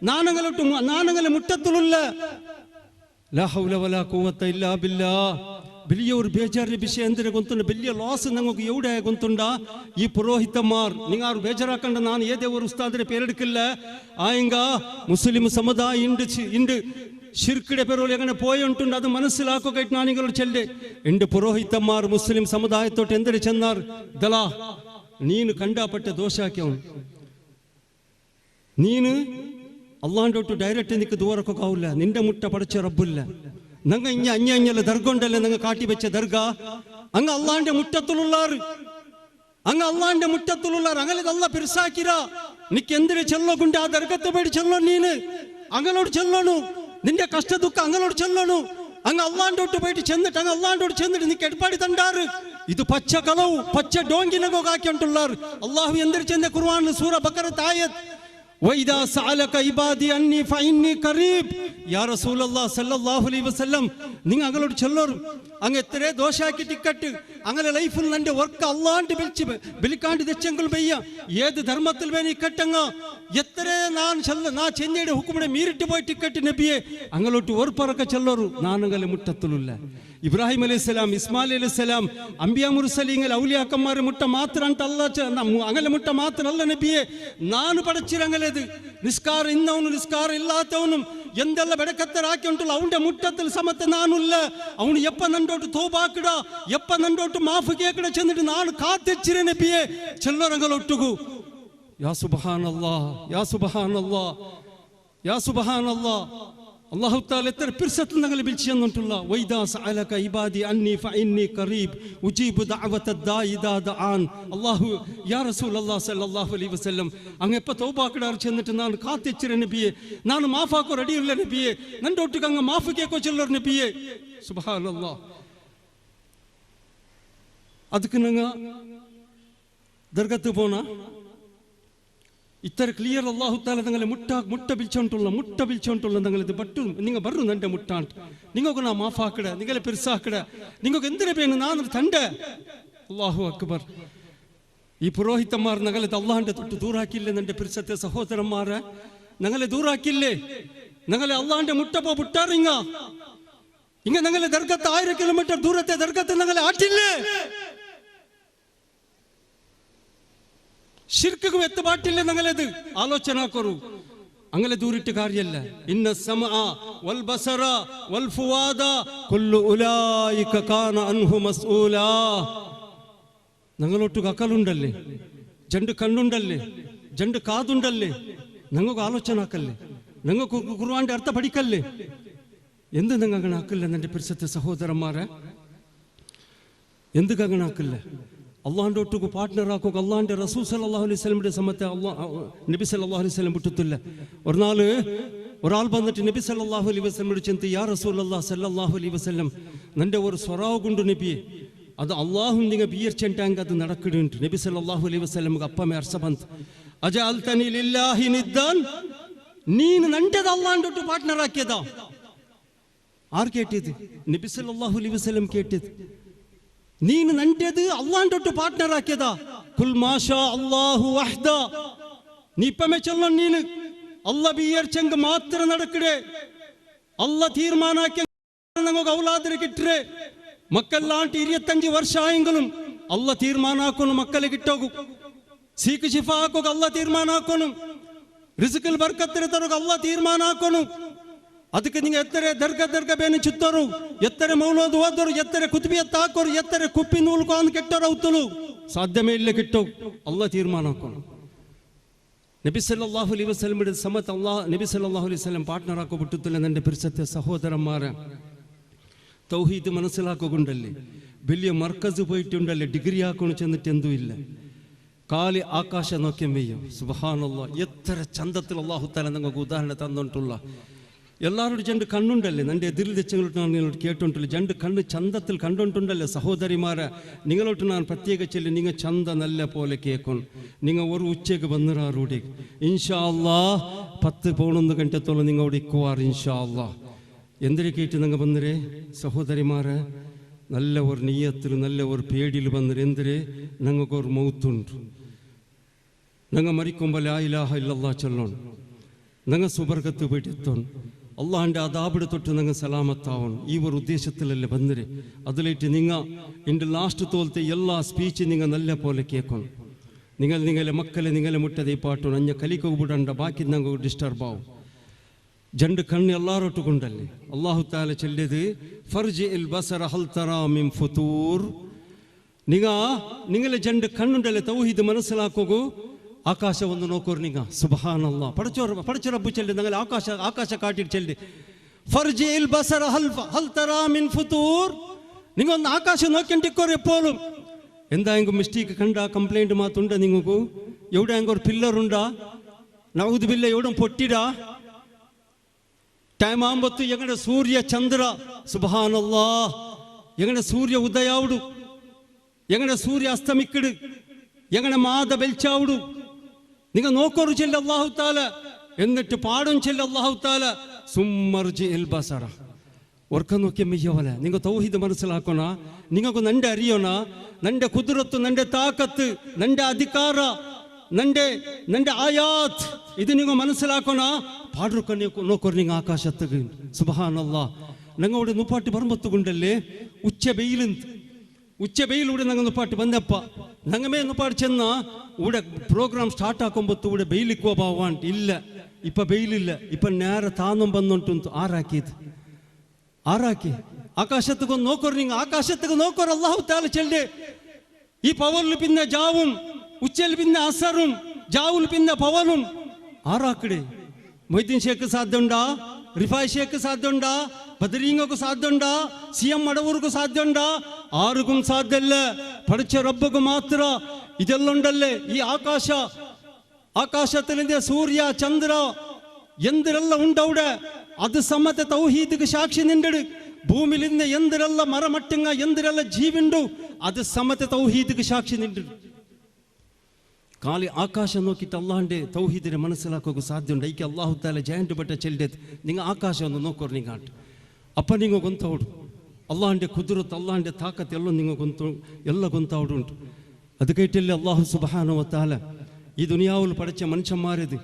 നാനങ്ങനെ മുട്ടത്തുലുള്ള. ലാ ഹൗല വലാ ഖുവത ഇല്ലാ ബില്ലാഹ്. വലിയ ഒരു ബേജാറിന്റെ വിഷയം എന്തിനെ ಗೊಂತುಂಡ, വലിയ ലോസ് ഞങ്ങൾക്ക് എവിടെ ಗೊಂತುಂಡ. ഈ പുരോഹിതന്മാർ നിങ്ങൾ ബേജാറാക്കണ്ട, ನಾನು ഏതേ ഒരു ഉസ്താദിന്റെ പേരെടുക്കില്ല. ആയെങ്ക മുസ്ലിം സമുദായം ഉണ്ട് ഷിർക്കിടെ പേരോല് എങ്ങനെ പോയുണ്ട് അത് മനസ്സിലാക്കുകയായിട്ട് ഞാൻ നിങ്ങളോട് ചെല്ലെ. എന്റെ പുരോഹിതന്മാർ മുസ്ലിം സമുദായത്തോട്ട് എന്തിനു ചെന്നാർ ദലാ നീನು ಕಂಡಾಪಟ್ಟೆ ದೋಷ ಹಾಕ್ಯವನು, ನೀನು അള്ളാണ്ടോട്ട് ഡയറക്റ്റ് നിനക്ക് ദൂരക്കൊക്കാവില്ല. നിന്റെ മുട്ട പഠിച്ച റബ്ബില്ല. നങ്ങ ഇഞ്ഞ അഞ്ഞല്ല ദർഗ ഉണ്ടല്ലേ നിങ്ങൾ കാട്ടി വെച്ച ദർഗ അങ്ങ് അള്ളാന്റെ മുറ്റത്തുള്ളാറ്, അങ്ങ് അള്ളാന്റെ മുറ്റത്തുള്ളാറ്. അങ്ങനെ അല്ല പിർസാക്കിര നിക്ക് എന്തിനു ചെല്ലോണ്ട് ആ ദർഗത്തെ പേടി ചെല്ലോ. നീന് അങ്ങനോട് ചെല്ലണു, നിന്റെ കഷ്ട ദുഃഖം അങ്ങനോട് ചെല്ലണു. അങ്ങ് അള്ളാണ്ടോട്ട് പോയിട്ട് ചെന്നിട്ട് അങ്ങ് അള്ളാണ്ടോട്ട് ചെന്നിട്ട് നിക്ക് എടപ്പാടി തണ്ടാറ്. ഇത് പച്ച കളവും പച്ച ഡോങ്കിനൊക്കെ ആക്കിയിട്ടുള്ളാറ്. അള്ളാഹു എന്തിനു ചെന്ന ഖുർആനിൽ സൂറ ബഖറത്ത് ആയത്ത് വൈദാ സഅലക ഇബാദി അന്നി ഫഇന്നി ഖരീബ്. യാ റസൂലല്ലാഹ് സല്ലല്ലാഹു അലൈഹി വസല്ലം നിങ്ങൾ അങ്ങോട്ട് ചെല്ലോറും അങ്ങ് എത്ര ദോഷാക്കി ടിക്കറ്റ് അങ്ങനെ ലൈഫിൽ നിന്റെ വർക്ക് അള്ളാണ്ട് വിളിക്കാണ്ട് തെച്ചെങ്കിൽ പെയ്യ ഏത് ധർമ്മത്തിൽ വേണി കെട്ടങ്ങ എത്ര നാ ചെന്നൈയുടെ ഹുക്കുമിടെ മീറിട്ട് പോയി ടിക്കറ്റ് നബിയെ അങ്ങോട്ട് ഓർപ്പറക്ക ചെല്ലോറു. നാനുകളെ മുട്ടത്തിലുള്ള ഇബ്രാഹിം അലൈഹിസ്സലാം, ഇസ്മായിൽ അലൈഹിസ്സലാം, അംബിയാ മുർസലീങ്ങൾ, ഔലിയാക്കന്മാരെ മുട്ട മാത്രം അങ്ങനെ മുട്ട മാത്രമല്ല നബിയെ ನಾನು പടച്ചിരങ്ങലേത്. നിസ്കാരം ഇന്നവനും നിസ്കാരം ഇല്ലാത്തവനും എന്തെല്ലാം വെടക്കത്തരാക്കിയിട്ടുള്ള അവന്റെ മുറ്റത്തിൽ സമത്ത് നാനുല്ല. അവന് എപ്പ നണ്ടോട്ട് തോബാക്കിട എപ്പ നണ്ടോട്ട് മാഫ് കേക്കട ചെന്നിട്ട് നാണ് കാത്തിച്ചിര നബിയെ ചെല്ലറങ്ങളൊട്ടുകു. യാ സുബ്ഹാനല്ലാഹ്, യാ സുബ്ഹാനല്ലാഹ്, യാ സുബ്ഹാനല്ലാഹ്. അല്ലാഹു തആല എത്ര പിർസത്തിൽ ഞങ്ങളെ വിളിച്ചു തന്നിട്ടുള്ള വൈദാ സഅലക ഇബാദി അന്നി ഫഇന്നി ഖരീബ് ഉജീബു ദഅവത ദാഇ ഇദാ ദഅൻ. അല്ലാഹു യാ റസൂലല്ലാഹ് സല്ലല്ലാഹു അലൈഹി വസല്ലം അങ്ങ് എപ്പ തൗബാക്കിടാർ ചെന്നിട്ട് ನಾನು ಕಾತಿಚ್ಚಿರ ನಬಿಯೇ, ನಾನು ಮಾಫಾಕೋ ರೆಡಿ ಇಲ್ಲ ನಬಿಯೇ, ನಂದೊಟ್ಟಿಗೆ അങ്ങ് മാഫ് കേക്കോ ചെല്ലർ നബിയേ. സുബ്ഹാനല്ലാഹ്. ಅದಕ್ಕೆ ನಂಗ ದರ್ಗത്ത് പോണ ഇത്ര ക്ലിയർ അല്ലാഹു തആല തങ്ങളെ മുട്ട ബിൽച്ചോണ്ടുള്ള തങ്ങളിത് ബട്ടു നിങ്ങൾ ബറു നന്റെ മുട്ടാണ്ട് നിങ്ങൾക്ക് നാ മാഫാക്കട നിങ്ങളെ പെരുസാക്കട നിങ്ങൾക്ക് എന്തിനെ പേണ് നാന്ന് തണ്ട. അല്ലാഹു അക്ബർ. ഈ പുരോഹിതന്മാർ ഞങ്ങളെ അള്ളാഹിന്റെ തൊട്ട് ദൂറാക്കില്ലേ? നന്റെ പിരിസത്തെ സഹോദരന്മാരെ ഞങ്ങളെ ദൂറാക്കില്ലേ? ഞങ്ങളെ അള്ളാഹിന്റെ മുട്ടപ്പോ വിട്ടാറിങ്ങ ഇങ്ങ ഞങ്ങളെ ദർഗത്ത് 1000 കിലോമീറ്റർ ദൂരത്തെ ദർഗത്ത് ഞങ്ങളെ ആട്ടില്ലേ? ಶಿರ್ಕಿಗೂ ಎತ್ತಬಾಟಿಲ್ಲ ನಂಗಲದು ಆಲೋಚನಾ ಕೊರು ಅಂಗಲೆ ದೂರಿಟ್ಟು ಕಾರ್ಯಲ್ಲ. ಇನ್ನ ಸಮಅ ವಲ್ ಬಸರ ವಲ್ ಫುವಾದ ಕುಲ್ಲು ಉಲಾಯಿಕ ಕಾನ ಅನ್ಹು ಮಸ್ಊಲಾ. ഞങ്ങളൊട്ടുക അക്കലുണ്ടല്ലേ, ജണ്ട് കണ്ണുണ്ടല്ലേ, ജണ്ട് കാതുണ്ടല്ലേ, ഞങ്ങൾക്ക് ആലോചന ആക്കല്ലേ, ഞങ്ങൾക്ക് ഖുർആന്റെ അർത്ഥ പഠിക്കല്ലേ? എന്ത് നിങ്ങൾ അങ്ങനെ ആക്കില്ല? എൻ്റെ പരിസരത്തെ സഹോദരന്മാരെ എന്ത് അങ്ങനെ ആക്കില്ല? അള്ളാഹിൻ്റെ ഒട്ടുക്ക് പാർട്ട്ണർ ആക്കുക. അള്ളാഹിൻ്റെ റസൂൽ സല്ലല്ലാഹു അലൈഹി വസല്ലമയുടെ സമയത്ത് നബി സല്ലല്ലാഹു അലൈഹി വസല്ലം വിട്ടിട്ടില്ല. ഒരാൾ വന്നിട്ട് നബി സല്ലല്ലാഹു അലൈഹി വസല്ലമയോട് ചെന്ന് യാ റസൂലല്ലാഹ് സല്ലല്ലാഹു അലൈഹി വസല്ലം നിന്റെ ഒരു സ്വറാവ് കൊണ്ട് നബിയെ ಅದು ಅಲ್ಲಾಹು ನಿಂಗೆ ಬೀರ್ಚಂಟಾಂಗ ಅದು നടക്കുന്നുണ്ട്. നബി സല്ലല്ലാഹു അലൈഹി വസല്ലമക്ക് അപ്പമേ അർസ ಬಂತು ಅಜಅಲ್ತನಿ ಲಿಲ್ಲಾಹಿ ನಿದ್ದಾನ್, ನೀನು ನಂಟದ ಅಲ್ಲಾಹ್ನೊಟ್ಟು ಪಾರ್ಟ್ನರ್ ಆಕಿಯದ. ಆರು ಕೇಟಿದ್ದು? ನಬಿ ಸಲ್ಲಲ್ಲಾಹು ಅಲೈಹಿ ವಸಲ್ಲಂ ಕೇಟಿದ್ದು. ನೀನು ನಂಟದು ಅಲ್ಲಾಹ್ನೊಟ್ಟು ಪಾರ್ಟ್ನರ್ ಆಕಿಯದ. ಕುಲ್ ಮಾಶಾ ಅಲ್ಲಾಹು ವಹ್ದ. നീ ഇപ്പമേ ചൊല്ലോ, നീನು അല്ല ബീർച്ചಂಗ ಮಾತ್ರ നടക്കടേ. അല്ല തീരുമാനാക്കി നമുക്ക് ഔലാദിനെ കിട്ടേ. മക്കല്ലാണ്ട് 25 ವರ್ಷ ആയെങ്കിലും അല്ല തീരുമാനാക്കുന്നു മക്കളെ കിട്ടോകു. സീക്ക് ഷിഫ ആക്കുക അല്ല തീരുമാനാക്കുന്നു. റിസ്കിൽ ബർക്കത്തിന് തരുക അല്ല തീരുമാനാക്കുന്നു. ಅದಕ್ಕೆ ನೀವು ಎತ್ತರೆ ದರ್ಗ ಬೇನೆ ಚುತ್ತರು, ಎತ್ತರೆ ಮೌಲೋದು ಓದರು, ಎತ್ತರೆ ಕುತುಬಿಯತ್ತ ಹಾಕೋರು, ಎತ್ತರೆ ಕುಪ್ಪಿ ನೂಲ್ಕೊಂಡು ಕೆಟ್ಟರು ಅವತಲು ಸಾಧ್ಯವೇ ಇಲ್ಲ. ಕಿಟ್ಟೋ ಅಲ್ಲ ತೀರ್ಮಾನ ಹಾಕೋನು. നബി സല്ലല്ലാഹു അലൈഹി വസല്ലമയുടെ സമയത്ത് നബി സല്ലല്ലാഹു അലൈഹി വസല്ലം പാർട്ട്ണർ ആക്കപ്പെട്ടിട്ടില്ല. എൻ്റെ പരിസരത്തെ സഹോദരന്മാരെ തൗഹീദ് മനസ്സിലാക്കുകൊണ്ടല്ലേ, വലിയ മർക്കസ് പോയിട്ടുണ്ടല്ലേ, ഡിഗ്രി ആക്കുന്നു ചെന്നിട്ട് എന്തും ഇല്ല. കാലി ആകാശ നോക്കിയ മെയ്യോ സുബ്ഹാനല്ലാഹ്. എത്ര ചന്തത്തിൽ അല്ലാഹു തആല നിങ്ങൾക്ക് ഉദാഹരണം തന്നിട്ടുള്ള. എല്ലാവരോടും രണ്ട് കണ്ണുണ്ടല്ലേ, എൻ്റെ എതിരിൽ വെച്ചങ്ങളോട്ട് ഞാൻ നിങ്ങളോട് കേട്ടിട്ടില്ല. രണ്ട് കണ്ണ് ചന്തത്തിൽ കണ്ടുകൊണ്ടുണ്ടല്ലേ സഹോദരിമാരെ. നിങ്ങളോട്ട് ഞാൻ പ്രത്യേക ചൊല്ലി, നിങ്ങൾ ചന്ത നല്ല പോലെ കേൾക്കണം. നിങ്ങൾ ഒരു ഉച്ചയ്ക്ക് വന്നിറാറൂടെ ഇൻഷാ അല്ലാഹ് 10-11 ಗಂಟೆത്തോളം നിങ്ങളോട് ഇക്കുവാർ ഇൻഷാ അല്ലാഹ്. എന്തിനു കേട്ട് നിങ്ങൾ വന്നിരേ സഹോദരിമാരെ? നല്ല ഒരു നീയത്തിൽ നല്ല ഒരു പേടിയിൽ വന്നിര്. എന്തിരേ? ഞങ്ങൾക്കൊരു മൗത്തുണ്ട്. ഞങ്ങൾ മരിക്കുമ്പോൾ ലാ ഇലാഹ ഇല്ലല്ലാഹ് ചൊല്ലണം. ഞങ്ങൾ സുബർഗത്ത് പോയിട്ട് എത്തണം. അള്ളാഹിൻ്റെ അദാബിടെ തൊട്ട് നിങ്ങൾ സലാമത്താവണം. ഈ ഒരു ഉദ്ദേശത്തിലല്ലേ വന്നിര്. അതിലേറ്റ് നിങ്ങൾ എൻ്റെ ലാസ്റ്റ് തോലത്തെ എല്ലാ സ്പീച്ച് നിങ്ങൾ നല്ല പോലെ കേൾക്കണം. നിങ്ങളെ മക്കളെ നിങ്ങളെ മുട്ടതെ പാട്ടണം. അഞ്ഞ കലിക്കൊക്കെ വിടണ്ട, ബാക്കി ഞങ്ങൾ ഡിസ്റ്റർബ് ആവും. ജണ്ട് കണ്ണ് എല്ലാരോട്ടുകൊണ്ടല്ലേ അല്ലാഹു തആല ചൊല്ലിയത് ഫർജിൽ ബസറ ഹൽ തറാ മിൻ ഫുതൂർ. നിങ്ങളെ ജണ്ട് കണ്ണുണ്ടല്ലേ തൗഹീദ് മനസ്സിലാക്കുക. ആകാശം ഒന്ന് നോക്കൂ നിങ്ങ സുബ്ഹാനല്ലാ പടച്ച റബ്ബ് ചെല്ലി നിങ്ങൾ ആകാശ കാട്ടിട്ട് ചെല്ലി ഫർജിൽ ബസറ ഹൽ തറാ മിൻ ഫുതൂർ നിങ്ങൾ ഒന്ന് ആകാശം നോക്കിണ്ടിക്കോർ എപ്പോഴും എന്തായെങ്കിലും മിസ്റ്റേക്ക് കണ്ട കംപ്ലൈൻറ്റ് മാത്തുണ്ട് നിങ്ങൾക്ക് എവിടെയെങ്കിലും ഒരു പില്ലറുണ്ടാ നൗദ് ബില്ല എവിടെ പൊട്ടിടാ ടൈം ആകുമ്പത്ത് എങ്ങനെ സൂര്യ ചന്ദ്ര സുബ്ഹാനല്ലാ എങ്ങനെ സൂര്യ ഉദയാവുಡು എങ്ങനെ സൂര്യ അസ്തമിക്കിട് എങ്ങനെ മാത വെളിച്ചാവുಡು നിങ്ങൾ നോക്കോറ് ചെല്ല അല്ലാഹു തആല എന്നിട്ട് പാടും ചെല്ല അല്ലാഹു തആല സുമ്മർജിൽ ബസറ ഓർക്ക നോക്കിയ മെയ്യവല നിങ്ങൾ തൗഹീദ് മനസ്സിലാക്കണ നിങ്ങൾക്ക് നന്റെ അറിയണ നന്റെ കുതിരത്ത് നന്റെ താക്കത്ത് നന്റെ അധികാര നന്റെ ആയാത്ത് ഇത് നിങ്ങൾ മനസ്സിലാക്കണ പാടുക നോക്കോറ് നിങ്ങൾ ആകാശത്ത് സുബ്ഹാനല്ലാ ഞങ്ങളുടെ നുപ്പാട്ട് പറമ്പത്തുകൊണ്ടല്ലേ ഉച്ച വെയിലൂടെ ഞങ്ങൾ നുപ്പാട്ട് വന്നപ്പ ഞങ്ങമേ നുപ്പാട്ട് ചെന്ന ഇവിടെ പ്രോഗ്രാം സ്റ്റാർട്ട് ആക്കുമ്പത്ത് ഇവിടെ വെയിലിക്കോ പോവാൻ ഇല്ല ഇപ്പൊ വെയിലില്ല ഇപ്പൊ നേരെ താന്നും വന്നോണ്ട് ആറാക്കി ആകാശത്തേക്ക് നോക്കോറ് നിങ്ങൾ ആകാശത്തേക്ക് നോക്കോറ് അല്ലാഹു തആല ചെല്ല് ഈ പവറിൽ പിന്നെ ജാവും ഉച്ചയിൽ പിന്നെ അസറും ജാവുൽ പിന്നെ പവനും ആറാക്കടെ മൊയ്തീൻ ഷേഖ് സാധ്യമുണ്ടാ റിഫായ് ഷേഖ് സാധ്യമുണ്ടാ ബദരീങ്ങൾക്ക് സാധ്യമുണ്ടാ CM മടവൂർക്ക് സാധ്യമുണ്ടാ ആർക്കും സാധ്യല്ല പഠിച്ച റബ്ബക്ക് മാത്ര ഇതെല്ലാം ഉണ്ടല്ലേ ഈ ആകാശത്തിൽ സൂര്യ ചന്ദ്ര എന്തിരെല്ലാം ഉണ്ടവിടെ അത് സമ്മത്തെ തൗഹീദിക്ക് സാക്ഷി നിണ്ടട് ഭൂമിയിൽ ഇന്ന് എന്തിരെല്ലാം മരമട്ടുങ്ങ എന്തിരെല്ലാം ജീവുണ്ടു അത് സമ്മത്തെ തൗഹീദിക്ക് സാക്ഷി നിണ്ടട് കാലി ആകാശം നോക്കിയിട്ട് അള്ളാഹിന്റെ തൗഹീദിനെ മനസ്സിലാക്കുക സാധ്യമുണ്ട് ಐಕೆ ಅಲ್ಲಾಹು ತಾಲ ಜಾಯಿಂಟ್ ಬಟ್ಟ ಚೆಲ್ಡೆತ್ നിങ്ങൾ ആകാശം നോക്കോರು നിങ്ങൾ അപ്പം നിങ്ങൾ ಗೊಂತಾവുಡು അള്ളാഹിന്റെ കുദ്റത്ത് അള്ളാഹിന്റെ താക്കത്ത് എല്ലാം നിങ്ങൾ ಎಲ್ಲ ಗೊಂತಾവുಡು ಉಂಟು അത് കേട്ടില്ലേ അല്ലാഹു സുബ്ഹാനഹു വ തആല ഈ ദുനിയാവിൽ പഠിച്ച മനുഷ്യന്മാരത്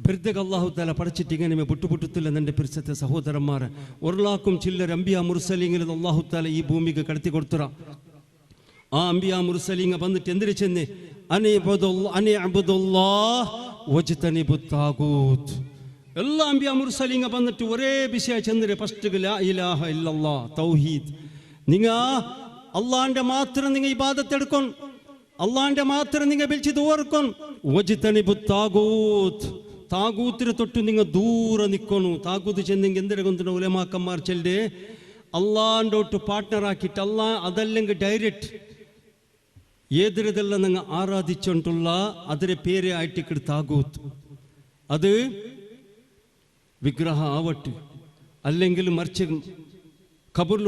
വെറുതെ അല്ലാഹു തആല പഠിച്ചിട്ട് ഇങ്ങനെ വിട്ടുപുട്ടത്തില്ല എൻ്റെ പിരിസത്തെ സഹോദരന്മാരെ ഒരലാക്കും ചില്ലർ അംബിയ മുർസലീങ്ങളിൽ അല്ലാഹു തആല ഈ ഭൂമിക്ക് കടത്തി കൊടുത്തുറ ആ അംബിയ മുർസലീങ്ങ വന്നിട്ട് എന്തിനു ചെന്ന് എല്ലാ അംബിയ മുർസലീങ്ങ വന്നിട്ട് ഒരേ വിഷയ ചെന്നിട്ട് ഫസ്റ്റ് ലാ ഇലാഹ ഇല്ലല്ലാഹ് തൗഹീദ് നിങ്ങ അള്ളാന്റെ മാത്രം നിങ്ങൾ ഇബാദത്ത് എടുക്കും അള്ളാന്റെ മാത്രം നിങ്ങൾ വിളിച്ചത് ഓർക്കും താകൂത്തിന് തൊട്ട് നിങ്ങൾ ദൂരെ നിൽക്കണു താകൂത്ത് ചെന്നെങ്കിൽ എന്തിനെ കൊണ്ടിട്ട് ഉലമാക്കന്മാർ ചെല്ല് അള്ളാന്റെ തൊട്ട് പാർട്ട്ണർ ആക്കിയിട്ട് അതല്ലെങ്കിൽ ഡയറക്റ്റ് ഏതിരതെല്ലാം നിങ്ങൾ ആരാധിച്ചുകൊണ്ടുള്ള അതിരെ പേരെ ആയിട്ട് താകൂത്ത് അത് വിഗ്രഹ ആവട്ടെ അല്ലെങ്കിൽ മറിച്ച് കബറിൽ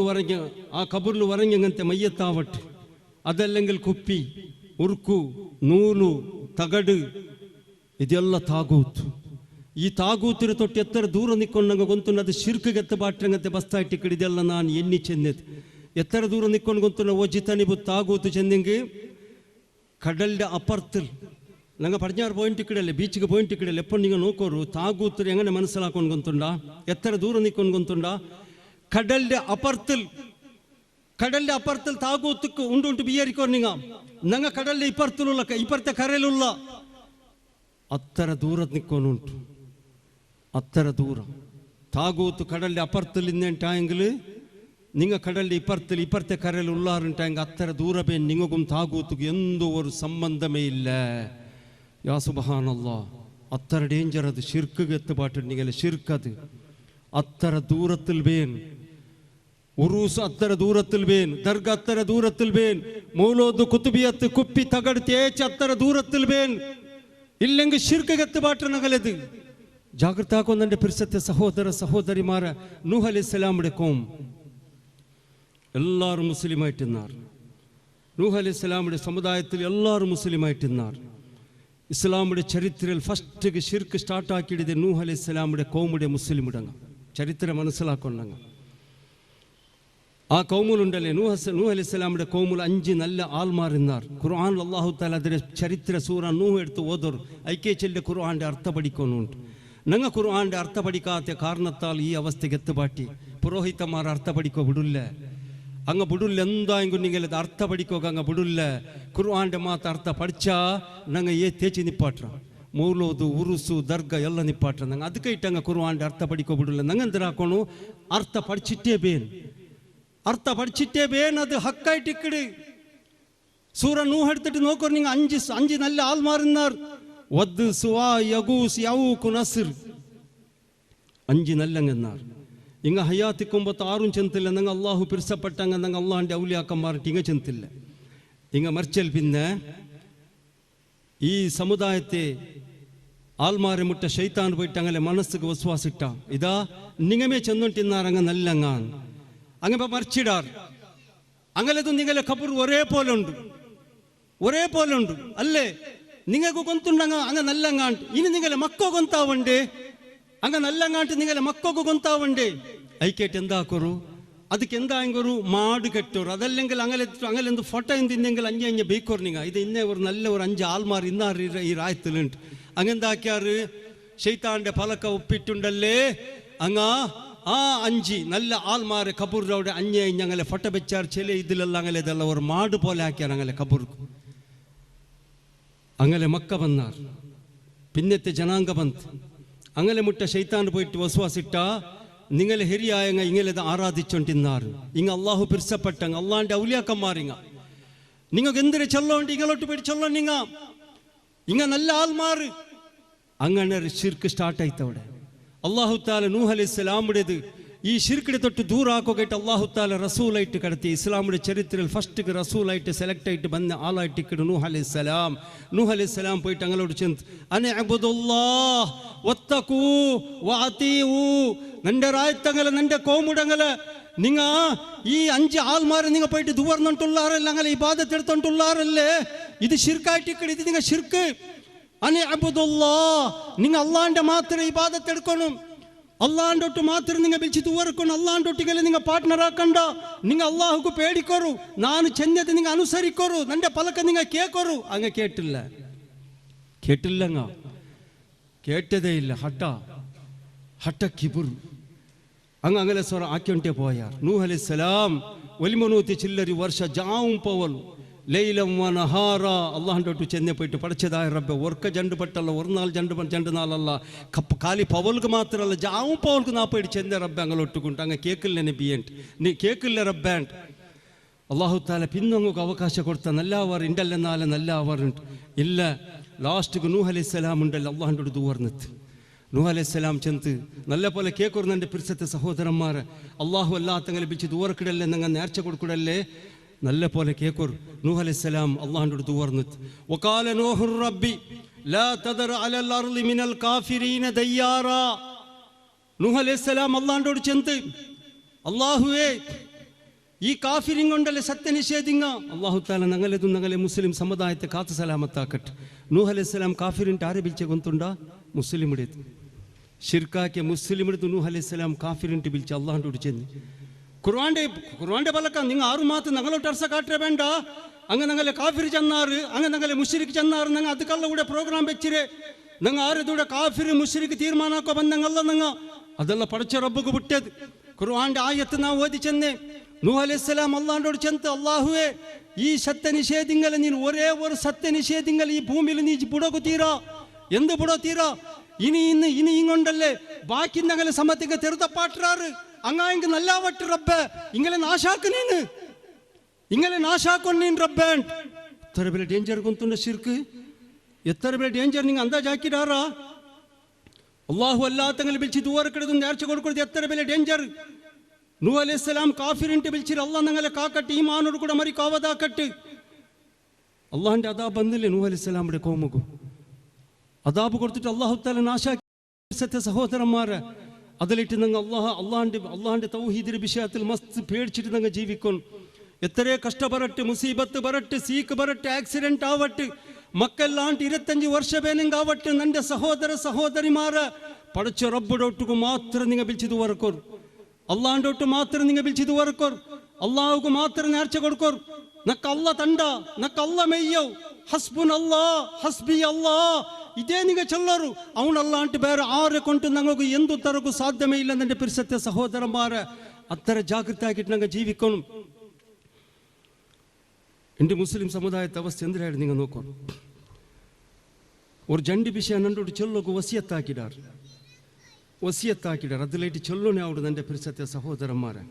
വരഞ്ഞങ്ങനത്തെ മയ്യത്താവട്ടെ അതല്ലെങ്കിൽ കുപ്പി ഉറുക്കു നൂലു തകട് ಇದೆಲ್ಲ ತಾಗೂತ್ ಈ ತಾಗೂತಿನ ತೊಟ್ಟು ಎತ್ತರ ದೂರ ನಿಕ್ಕೊಂಡಂಗೆ ಗೊಂತು ಅದು ಶಿರ್ಕಿಗೆ ಎತ್ತಬಾಟ್ರಂಗಂತೆ ಬಸ್ತಾಯಿಟ್ಟಿಕ್ಕಡಿ ಇದೆಲ್ಲ ನಾನು ಎಣ್ಣಿ ಚೆಂದೆದು ಎತ್ತರ ದೂರ ನಿಕ್ಕೊಂಡು ಗೊಂತು ಒಜಿತನಿಬು ತಾಗೂತು ಚೆಂದಿಂಗೆ കടലിന്റെ അപ്പുറത്തിൽ ഞങ്ങൾ പടിഞ്ഞാറ് പോയിന്റ് ഇക്കിടല്ലേ ബീച്ചിക്ക് പോയിന്റ് ഇക്കിടല്ലേ എപ്പോൾ നിങ്ങൾ നോക്കോറു താകൂത്തിൽ എങ്ങനെ മനസ്സിലാക്കാൻ കൊണ്ടുണ്ടാ എത്ര ദൂരം നിൽക്കാൻ കൊണ്ടുണ്ടാ കടലിന്റെ അപ്പുറത്തിൽ താകൂത്തുക്ക് ഉണ്ടുണ്ട് വിചാരിക്കോ ഞങ്ങൾ കടലിന്റെ ഇപ്പുറത്തെ കരയിലുള്ള അത്ര ദൂരം നിൽക്കാനുണ്ട് അത്ര ദൂരം താകൂത്ത് കടലിന്റെ അപ്പുറത്തിൽ ഇന്നുണ്ടായെങ്കിൽ നിങ്ങൾ കടലിന്റെ ഇപ്പുറത്തെ കരയിൽ ഉള്ളാറുണ്ടായെങ്കിൽ അത്ര ദൂരമേ നിങ്ങൾക്കും താകൂത്തുക്കും എന്തോ ഒരു സംബന്ധമേ ഇല്ല യാ സുബ്ഹാനല്ലാ അത്ര ഡേഞ്ചർ അത് ഷിർക്ക് എത്തുപാട്ടുണ്ടെങ്കിൽ ഷിർക്കത് അത്ര ദൂരത്തിൽ വേൻ ഉറൂസ് അത്ര ദൂരത്തിൽ വേൻ ദർഗ അത്ര ദൂരത്തിൽ വേൻ മൗലൂദ് കുത്തുബിയത്ത് കുപ്പി തകട് തേച്ച് അത്ര ദൂരത്തിൽ വേൻ ഇല്ലെങ്കിൽ ഷിർക്ക് എത്തുപാട്ടുണ്ടെങ്കിലത് ജാഗ്രത ആക്കുന്ന എൻ്റെ പിരിസത്തെ സഹോദര സഹോദരിമാരെ നൂഹ് അലൈഹിസ്സലാമിന്റെ കോം എല്ലാവരും മുസ്ലിമായിട്ടിരുന്നാർ നൂഹ് അലൈഹിസ്സലാമിന്റെ സമുദായത്തിൽ എല്ലാവരും മുസ്ലിമായിട്ടിരുന്നാർ ഇസ്ലാമിന്റെ ചരിത്രത്തിൽ ഫസ്റ്റ് ഷിർക്ക് സ്റ്റാർട്ടാക്കിയത് നൂഹ് അലൈഹിസ്സലാമിന്റെ കൗമുടെ മുസ്ലിം ഇടങ്ങ ചരിത്രം മനസ്സിലാക്കൊണ്ടങ്ങ ആ കൗമുലുണ്ടല്ലേ നൂഹ് അലൈഹിസ്സലാമിന്റെ കൗമുൽ 5 നല്ല ആൾമാരിന്നാർ ഖുർആനിൽ അല്ലാഹു തആല അതിന്റെ ചരിത്ര സൂറ നൂഹ് എടുത്ത് ഓതർ ഐക്യച്ചെല്ലെ ഖുർആന്റെ അർത്ഥം പഠിക്കുന്നുണ്ട് ഞങ്ങൾ ഖുർആന്റെ അർത്ഥം പഠിക്കാത്ത കാരണത്താൽ ഈ അവസ്ഥയ്ക്ക് എത്തുപാട്ടി പുരോഹിതന്മാർ അർത്ഥം പഠിക്കോ വിടില്ല അങ്ങ് വിടില്ല എന്തായെങ്കിലും നിങ്ങൾ അർത്ഥം പഠിക്കോ അങ്ങ് വിടില്ല ഖുർആന്റെ മാത്ര അർത്ഥം പഠിച്ചാ ഞങ്ങൾ തേച്ച് നിപ്പാട്ട മൗലൂദ് ഉറുസു ദർഗ ಎಲ್ಲ ನಿಪ್ಪಾಟ್ರ ನಂಗೆ ಅದಕ್ಕೆ ಇಟ್ಟಂಗ ഖുർആന്റെ ಅರ್ಥ പഠിക്കೋ ಬಿಡಲ್ಲ ನಂಗೆ ಎಂದರಾಕೋನು ಅರ್ಥ പഠിച്ചിട്ടേ ಬೇನ್ ಅದು ಹಕ್ಕಾയിട്ടിക്കട് സൂറ നൂഹ് എടുത്തിട്ട് നോക്കോ നിങ്ങൾ 5 നല്ല ആൾമാരുന്നാർ വദ് സുവാ യഗൂസ് യഊഖ് നസ്ർ 5 നല്ലങ്ങെന്നാർ ഇങ്ങ ഹയാത്തിക്കുമ്പത്ത് ആറും ചെന്തില്ല നിങ്ങൾ അള്ളാഹു പിരിസപ്പെട്ടങ്ങ നിങ്ങൾ അള്ളാഹിൻ്റെ ഔലിയാക്കന്മാർക്ക് ഇങ്ങ ചെന്തില്ല ഇങ്ങ മറിച്ചൽ പിന്നെ ഈ സമുദായത്തെ ആൽമാരെ മുട്ട ശൈത്താൻ പോയിട്ട് അങ്ങനെ മനസ്സിക്ക് വിശ്വാസിട്ട ഇതാ നിങ്ങമേ ചെന്നോട്ടിന്നാറങ്ങ നല്ലങ്ങാൻ അങ്ങനെ മറിച്ചിടാർ അങ്ങനെതും നിങ്ങളെ ഖബർ ഒരേ പോലെ ഉണ്ട് അല്ലേ നിങ്ങൾക്ക് കൊന്തുണ്ടങ്ങ അങ്ങ നല്ലങ്ങാണ്ട് ഇനി നിങ്ങളെ മക്കോ കൊന്താവണ്ടേ അങ്ങ നല്ലങ്ങാണ്ട് നിങ്ങളെ മക്കൾക്ക് കൊന്താവണ്ടേ ഐക്കേട്ട് എന്താക്കൊരു ಅದಕ್ಕೆ ಎಂದಾಂಗರು ಮಾಡು ಕೆಟ್ಟೋರು ಅದല്ലെങ്കിൽ അങ്ങനെന്ത് ഫോട്ടോ എന്തിന്നെങ്കിൽ അഞ്ഞ ബേക്കോർ നിങ്ങ ഇത് ഇന്നേ ഒരു നല്ല ഒരു 5 ആൾമാർ ഇന്നാറ് ഈ രായത്തിലുണ്ട് അങ്ങെന്താക്കിയാറ് ശൈത്താന്റെ പലക്ക ഒപ്പിട്ടുണ്ടല്ലേ അങ്ങ ആ 5 നല്ല ആൾമാരെ കബൂറിനോട് ഞങ്ങളെ ഫോട്ടോ വെച്ചാർ ചില ഇതിലെല്ലാം അങ്ങനെ ഇതെല്ലാം ഒരു മാട് പോലെ ആക്കിയാർ അങ്ങനെ കബൂർക്ക് അങ്ങനെ മക്ക വന്നാർ പിന്നത്തെ ജനാംഗ ബന്ത് അങ്ങനെ മുട്ട ശൈത്താൻ പോയിട്ട് വസ്വാസിട്ട നിങ്ങളെ ഹെരിയായങ്ങ ഇങ്ങനെത് ആരാധിച്ചോണ്ടിന്നാറ് ഇങ്ങ അള്ളാഹു പിരിസപ്പെട്ടങ്ങ അള്ളാഹിന്റെ ഔലിയാക്കന്മാരിങ്ങ നിങ്ങൾക്ക് എന്തിനെ ചൊല്ലോണ്ട് ഇങ്ങളോട്ട് പോയിട്ട് ചൊല്ലോ ഇങ്ങ നല്ല ആൾമാറ് അങ്ങനെ ഷിർക്ക് സ്റ്റാർട്ടായിത്തവിടെ അള്ളാഹു താല നൂഹ് അലൈഹിസ്സലാമുടേത് ഈ ഷിർക്കിനെ തൊട്ട് ദൂരാക്കുകയായിട്ട് അള്ളാഹു താല റസൂലായിട്ട് കടത്തി ഇസ്ലാമിന്റെ ചരിത്രത്തിൽ ഫസ്റ്റ് റസൂലായിട്ട് സെലക്ട് ആയിട്ട് വന്ന ആളായിട്ട് ഇക്കട് നൂഹ് അലൈഹിസ്സലാം പോയിട്ട് അങ്ങോട്ട് ചെന്ന് അനഅബ്ദുല്ലാഹ് വത്തഖൂ വഅതീഉ നന്റെ രായത്തങ്ങളെ നന്റെ കോമുടങ്ങളെ നിങ്ങ ഈ 5 ആൾമാരെ നിങ്ങൾ പോയിട്ട് ദുവർന്നിട്ടുള്ളാറല്ല അങ്ങനെ ഇബാദത്ത് എടുത്തോണ്ടുള്ളാറല്ലേ ഇത് ഷിർക്കായിട്ട് ഇക്കട് ഇത് നിങ്ങൾ ഷിർക്ക് അനഅബ്ദുല്ലാഹ് നിങ്ങൾ അള്ളാഹിന്റെ മാത്രം ഇബാദത്ത് എടുക്കണം അള്ളാഹിന്റെ ഒട്ട് മാത്രം നിങ്ങൾ വിളിച്ച് ദുവറക്കണം അള്ളാഹിന്റെ ഒട്ടികളെ നിങ്ങൾ പാർട്ട്ണർ ആക്കണ്ട നിങ്ങൾ അള്ളാഹുക്ക് പേടിക്കോറു ನಾನು ಚೆನ್ನದ നിങ്ങൾ അനുസരിക്കോറു നന്റെ പലക്ക നിങ്ങൾ കേക്കോറു അങ്ങ കേട്ടില്ലങ്ങ കേട്ടതേ ഇല്ല ഹട്ട കിബുർ അങ്ങനെ സ്വറ ആക്കിയൊണ്ടേ പോയാർ നൂഹ് അലൈഹിസ്സലാം ഒലിമനൂത്തി ചില്ലരി വർഷ ജാവും പോവൽ ലൈലം വനഹാറ അള്ളാഹിൻ്റെ ഒട്ട് ചെന്നേ പോയിട്ട് പഠിച്ചതായ റബ്ബെ ഒർക്ക ജണ്ട് പട്ടല്ല ഒരു നാൾ ജണ്ട് നാളല്ല കാലി പവൽക്ക് മാത്രമല്ല ജാവും പവൽക്ക് നാ പോയിട്ട് ചെന്നേ റബ്ബെ അങ്ങോട്ടുകൊണ്ട് അങ്ങ് കേക്കില്ല നബിയൻട്ട് നീ കേക്കില്ല റബ്ബാൻട്ട് അള്ളാഹു താല പിന്നങ്ങക്ക് അവകാശം കൊടുത്ത നല്ലവർ ഉണ്ടല്ലെന്നാലും നല്ലവരുണ്ട് ഇല്ല ലാസ്റ്റിക്ക് നൂഹ് അലൈഹിസ്സലാം ഉണ്ടല്ലോ അള്ളാഹിൻ്റെ ഒരു ദൂർന്നിത്ത് നൂഹ് അലൈഹിസ്സലാം ചെന്ന് നല്ല പോലെ കേൾക്കുന്ന എൻ്റെ പിരിസത്തെ സഹോദരന്മാർ അള്ളാഹു അല്ലാത്തങ്ങനെ പിടിച്ച് ദൂരക്കിടല്ലേ നിങ്ങൾ നേർച്ച കൊടുക്കിടല്ലേ നല്ല പോലെ കേൾക്കൂ നൂഹ് അലൈഹിസ്സലാം അള്ളാഹിൻ്റെ ദുവർന്നിട്ട് വഖാല നൂഹുർ റബ്ബി ലാ തദർ അലൽ അർളി മിനൽ കാഫിരീന ദയ്യാറ നൂഹ് അലൈഹിസ്സലാം അള്ളാഹിൻ്റെ ചെന്ന് അള്ളാഹുവേ ഈ കാഫിരിൻ കൊണ്ടല്ലേ സത്യനിഷേധിങ്ങ അള്ളാഹു താല ഞങ്ങളെ മുസ്ലിം സമുദായത്തെ കാത്തു സലാമത്താക്കട്ടെ നൂഹ് അലൈഹിസ്സലാം കാഫിറിൻ്റെ ആരെ പിലിച്ച കൊന്തുണ്ട മുസ്ലിമിടേത് ഷിർക്കാക്കിയ മുസ്ലിമിടത്ത് നൂഹ് അലൈഹിസ്സലാം കാഫിറിൻ്റെ പിലിച്ച് അള്ളാഹിൻ്റെ ചെന്ന് ഖുർആന്റെ പലക്ക നിങ്ങൾ 6 മാസം ഞങ്ങളോട്ട് അർസ കാട്ടേ വേണ്ട അങ്ങ് ഞങ്ങളെ കാഫിർ ചെന്നാറ് അങ്ങ് ഞങ്ങളെ മുശ്രിക്ക് ചെന്നാറ് ഞങ്ങൾ അതുക്കല്ല കൂടെ പ്രോഗ്രാം വെച്ചിരെ ഞങ്ങൾ ആരതൂടെ കാഫിർ മുശ്രിക്ക് തീരുമാനാക്കോ ബന്ധങ്ങളല്ല ഞങ്ങൾ അതെല്ലാം പഠിച്ച റബ്ബുക്ക് വിട്ടത് ഖുർആന്റെ ആയത്ത് നാ ഓതി ചെന്നേ നൂഹ് അലൈഹിസ്സലാം അള്ളാഹിനോട് ചെന്ന് അള്ളാഹുവേ ഈ സത്യനിഷേധിങ്ങളെ നീ ഒരേ ഒരു സത്യനിഷേധിങ്ങൾ ഈ ഭൂമിയിൽ നീ പുടകു തീരാ എന്ത് പുടോ തീരാ ഇനി ഇങ്ങോണ്ടല്ലേ ബാക്കി ഞങ്ങളെ സമത്തിക്ക് തെറുതപ്പാട്ടാറ് അങ്ങായെങ്കിൽ നല്ലാവട്ട് റബ്ബ് ഇങ്ങനെ നാശാക്കൊന്നീൻ റബ്ബൻ എത്ര വലിയ ഡേഞ്ചർ കൊന്തുണ്ട് ഷിർക്ക് എത്ര വലിയ ഡേഞ്ചർ നിങ്ങൾ അന്താജാക്കിടാറാ അള്ളാഹു അല്ലാത്തങ്ങനെ വിളിച്ച് ദൂരക്കിടതും നേർച്ച കൊടുക്കുന്നത് എത്ര വലിയ ഡേഞ്ചർ നൂഹ് അലൈഹിസ്സലാം കാഫിറിന്റെ വിളിച്ചിട്ട് അള്ളാഹ് ഞങ്ങളെ കാക്കട്ടെ ഈ മാനോട് കൂടെ മറി കാവതാക്കട്ട് അള്ളാഹിന്റെ അദാബ് വന്നില്ലേ നൂഹ് അലൈഹിസ്സലാമിന്റെ കോമുക്കും അദാബ് കൊടുത്തിട്ട് അള്ളാഹു താല നാശാക്കി സത്യ സഹോദരന്മാരെ അതിലിട്ട് നിങ്ങൾ അള്ളാഹിന്റെ തൗഹീദിന്റെ വിഷയത്തിൽ മസ്ത് പേടിച്ചിട്ട് നിങ്ങൾ ജീവിക്കും എത്രേ കഷ്ടപ്പെടട്ട് മുസീബത്ത് ബരട്ട് സീക്ക് ബരട്ട് ആക്സിഡന്റ് ആവട്ട് മക്കെല്ലാണ്ട് 25 വർഷവേനെങ്കാവട്ട് നന്റെ സഹോദരിമാരെ പഠിച്ച റബ്ബുടൊട്ടുക്ക് മാത്രം നിങ്ങൾ വിളിച്ചത് വറക്കോർ അള്ളാഹിന്റെ ഒട്ട് മാത്രം നിങ്ങൾ വിളിച്ചത് വറക്കോർ അള്ളാഹുക്ക് മാത്രം നേർച്ച കൊടുക്കോർ നക്ക് അല്ല തണ്ട നക്ക് അല്ല മെയ്യോ ഹസ്ബുൻ അല്ലാ ഹസ്ബി അല്ലാ ഇതേ നിങ്ങൾ ചൊല്ലರು ಅವನಲ್ಲಾಂಟಿ ಬೇರೆ ಆರೆ ಕೊಂಡು ഞങ്ങൾക്ക് എന്തു തരക്കു സാധ്യമേ ഇല്ല എൻ്റെ പിരിസത്തെ സഹോദരന്മാരെ അത്ര ജാഗ്രത ആക്കിയിട്ട് ഞങ്ങൾ ജീവിക്കണം എൻ്റെ മുസ്ലിം സമുദായത്തെ അവസ്ഥ എന്തിനായിട്ട് നിങ്ങൾ നോക്കണം ഒരു ജണ്ടി വിഷയം നന്നോട് ചൊല്ലക്ക് വസിയത്താക്കിടാർ അതിലായിട്ട് ചൊല്ലണേ അവിടെ എൻ്റെ പിരിസത്തെ സഹോദരന്മാരെ